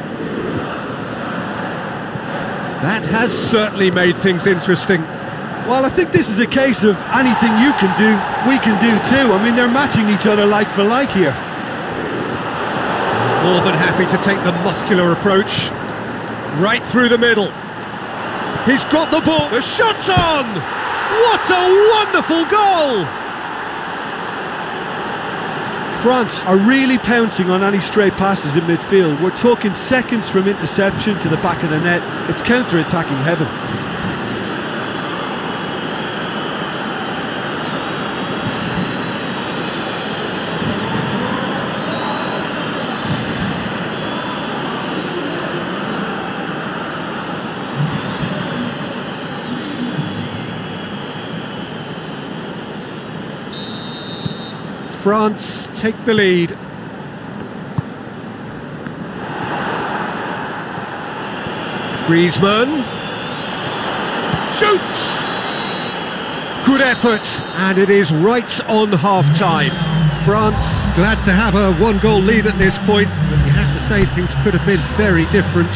That has certainly made things interesting. Well, I think this is a case of anything you can do, we can do too. I mean, they're matching each other like for like here. More than happy to take the muscular approach. Right through the middle. He's got the ball. The shot's on! What a wonderful goal! France are really pouncing on any stray passes in midfield. We're talking seconds from interception to the back of the net. It's counter-attacking heaven. France take the lead. Griezmann shoots! Good effort, and it is right on half-time. France glad to have a one-goal lead at this point, but you have to say things could have been very different.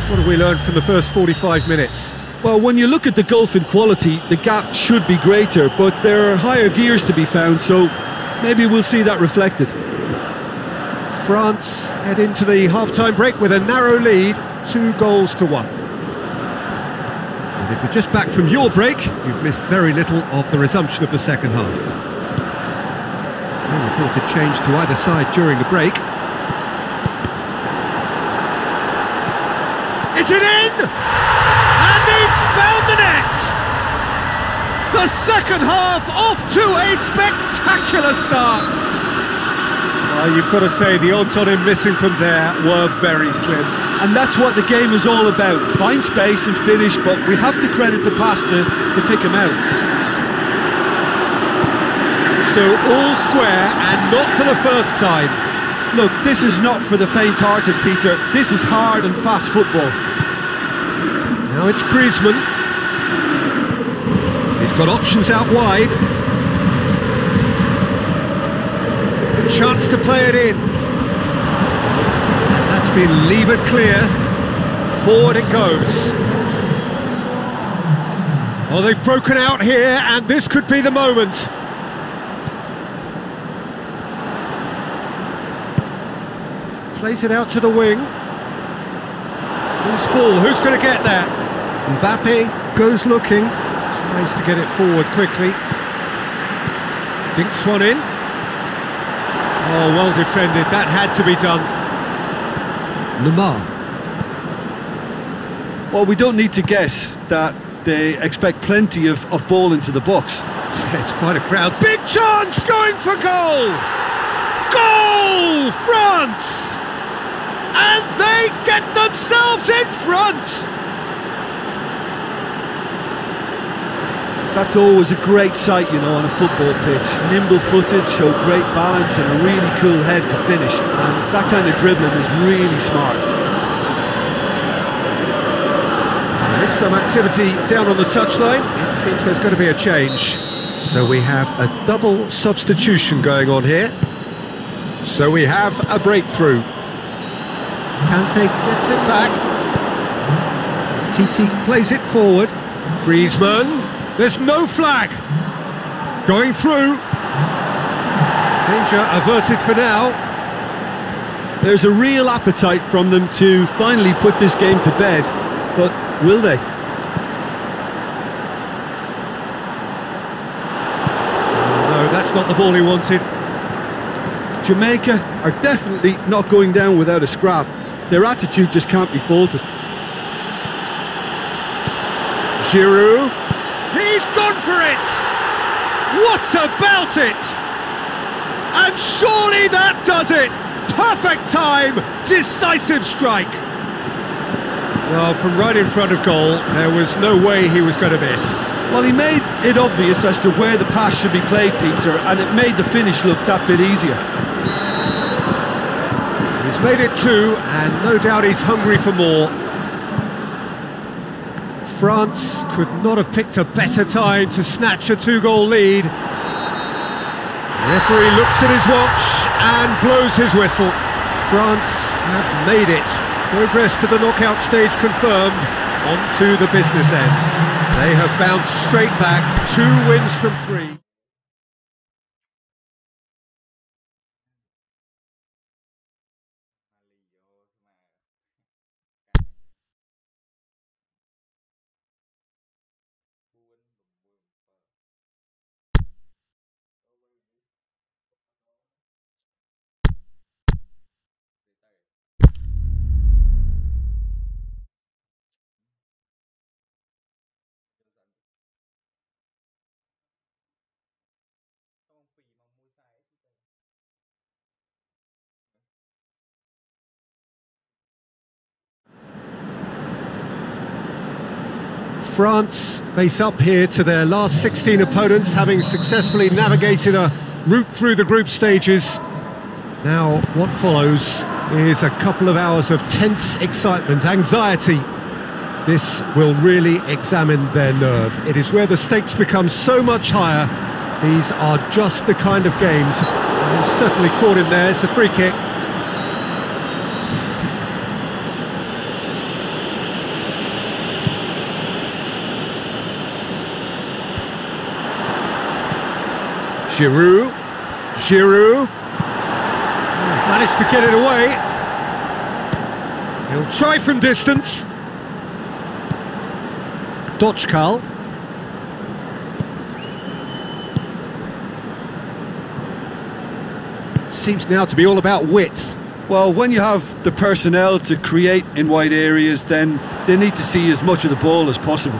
What have we learned from the first 45 minutes? Well, when you look at the gulf in quality, the gap should be greater, but there are higher gears to be found, so maybe we'll see that reflected. France head into the half-time break with a narrow lead, 2-1. And if you're just back from your break, you've missed very little of the resumption of the second half. No reported change to either side during the break. Is it in? And he's found the net! The second half off to a spectacular start! You've got to say the odds on him missing from there were very slim. And that's what the game is all about. Find space and finish, but we have to credit the pass to pick him out. So all square, and not for the first time. Look, this is not for the faint-hearted, Peter. This is hard and fast football. Now it's Griezmann. He's got options out wide. A chance to play it in. And that's been levered clear. Forward it goes. Oh, they've broken out here, and this could be the moment. Plays it out to the wing. Loose ball, who's going to get that? Mbappe goes looking. Tries to get it forward quickly. Dinks one in. Oh, well defended, that had to be done. Lamar. Well, we don't need to guess that they expect plenty of ball into the box. It's quite a crowd. Big chance, going for goal! Goal! France! And they get themselves in front! That's always a great sight, you know, on a football pitch. Nimble-footed, show great balance and a really cool head to finish. And that kind of dribbling is really smart. There's some activity down on the touchline. It seems there's going to be a change. So we have a double substitution going on here. So we have a breakthrough. Kante gets it back. Titi plays it forward. Griezmann. There's no flag. Going through. Danger averted for now. There's a real appetite from them to finally put this game to bed, but will they? No, that's not the ball he wanted. Jamaica are definitely not going down without a scrap. Their attitude just can't be faulted. Giroud. He's gone for it! What about it? And surely that does it! Perfect time, decisive strike. Well, from right in front of goal, there was no way he was going to miss. Well, he made it obvious as to where the pass should be played, Peter, and it made the finish look that bit easier. He's made it two, and no doubt he's hungry for more. France could not have picked a better time to snatch a two-goal lead. The referee looks at his watch and blows his whistle. France have made it. Progress to the knockout stage confirmed. On to the business end. They have bounced straight back, 2 wins from 3. France face up here to their last 16 opponents, having successfully navigated a route through the group stages. Now, what follows is a couple of hours of tense excitement, anxiety. This will really examine their nerve. It is where the stakes become so much higher. These are just the kind of games He's certainly caught him there. It's a free kick. Giroud. Managed to get it away. He'll try from distance. Dochkal. Seems now to be all about width. Well, when you have the personnel to create in wide areas, then they need to see as much of the ball as possible.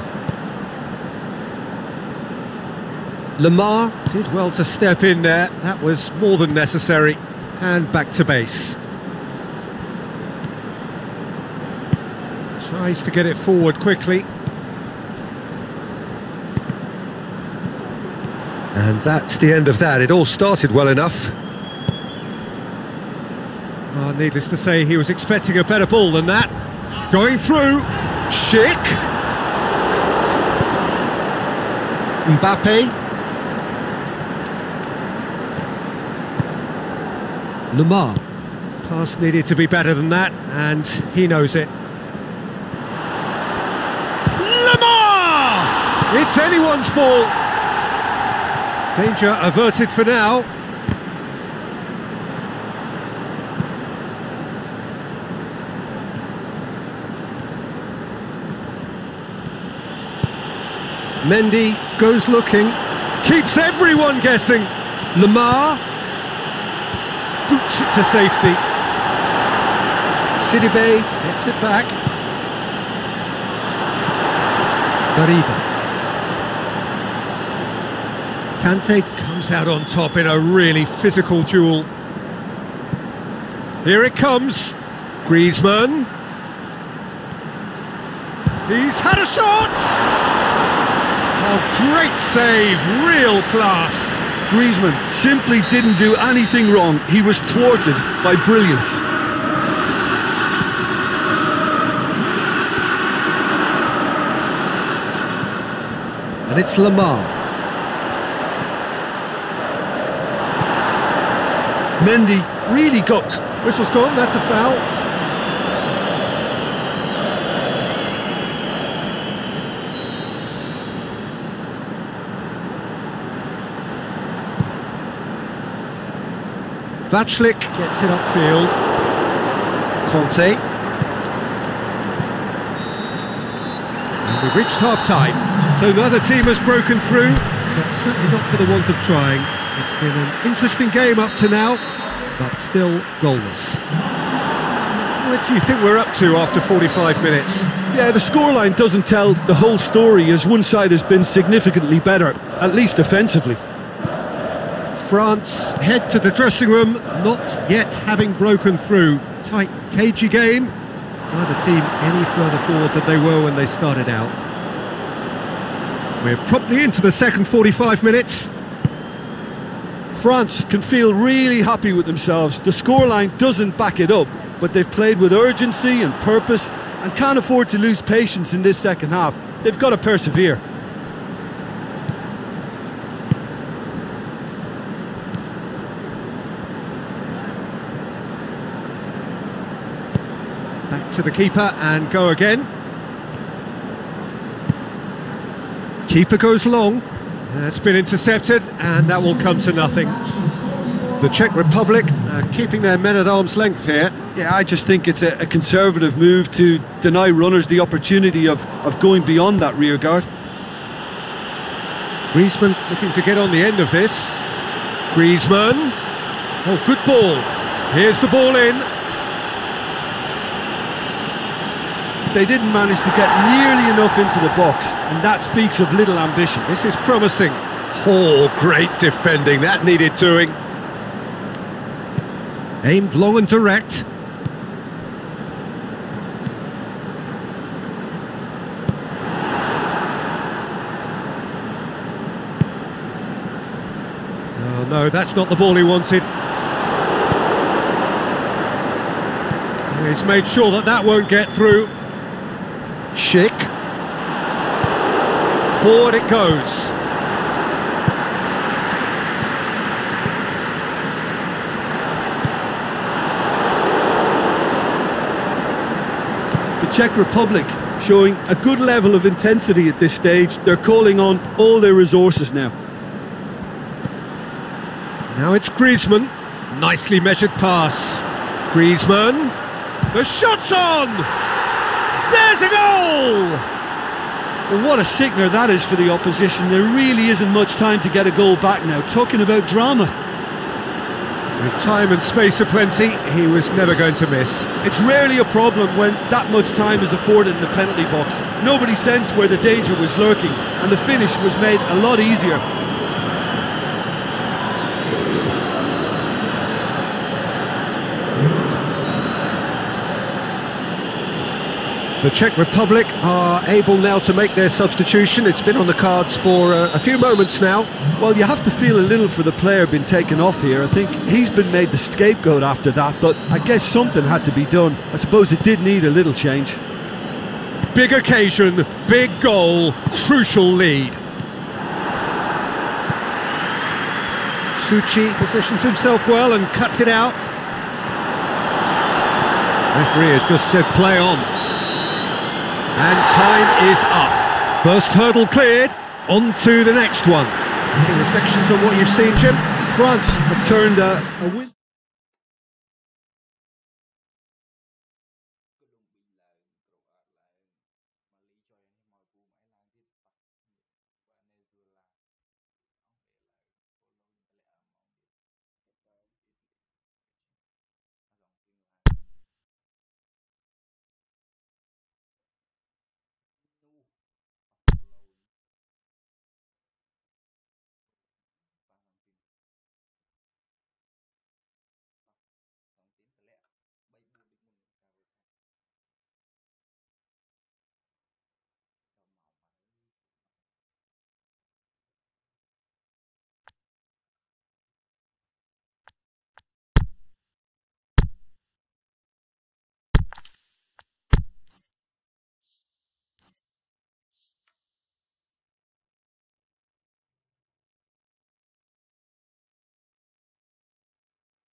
Lamar did well to step in there. That was more than necessary. And back to base. Tries to get it forward quickly. And that's the end of that. It all started well enough. Needless to say, he was expecting a better ball than that. Going through. Schick. Mbappe. Lamar. Pass needed to be better than that, and he knows it. Lamar! It's anyone's ball. Danger averted for now. Mendy goes looking, keeps everyone guessing. Lamar boots it to safety. Sidibe gets it back. Bariba. Kante comes out on top in a really physical duel. Here it comes. Griezmann. He's had a shot! Oh, great save, real class. Griezmann simply didn't do anything wrong. He was thwarted by brilliance. And it's Lamar. Mendy really got... Whistle's gone, that's a foul. Vachlik gets it upfield. Conte. And we've reached half-time, so neither team has broken through, but certainly not for the want of trying. It's been an interesting game up to now, but still goalless. What do you think we're up to after 45 minutes? Yeah, the scoreline doesn't tell the whole story, as one side has been significantly better, at least offensively. France head to the dressing room, not yet having broken through. Tight, cagey game. Neither team any further forward than they were when they started out. We're promptly into the second 45 minutes. France can feel really happy with themselves. The scoreline doesn't back it up, but they've played with urgency and purpose and can't afford to lose patience in this second half. They've got to persevere. Back to the keeper and go again. Keeper goes long. It's been intercepted and that will come to nothing. The Czech Republic keeping their men at arm's length here. Yeah, I just think it's a conservative move to deny runners the opportunity of going beyond that rear guard. Griezmann looking to get on the end of this. Griezmann. Oh, good ball. Here's the ball in. They didn't manage to get nearly enough into the box, and that speaks of little ambition. This is promising. Oh, great defending. That needed doing. Aimed long and direct. Oh, no, that's not the ball he wanted. He's made sure that that won't get through. Schick. Forward it goes. Czech Republic showing a good level of intensity at this stage. They're calling on all their resources now. Now it's Griezmann. Nicely measured pass. Griezmann. The shot's on! There's a goal! Well, what a sickener that is for the opposition. There really isn't much time to get a goal back now. Talking about drama. With time and space aplenty, he was never going to miss. It's rarely a problem when that much time is afforded in the penalty box. Nobody sensed where the danger was lurking, and the finish was made a lot easier. The Czech Republic are able now to make their substitution. It's been on the cards for a few moments now. Well, you have to feel a little for the player being taken off here. I think he's been made the scapegoat after that, but I guess something had to be done. I suppose it did need a little change. Big occasion, big goal, crucial lead. Suchi positions himself well and cuts it out. Referee has just said play on. And time is up. First hurdle cleared, on to the next one. Any reflections on what you've seen, Jim? France have turned a win.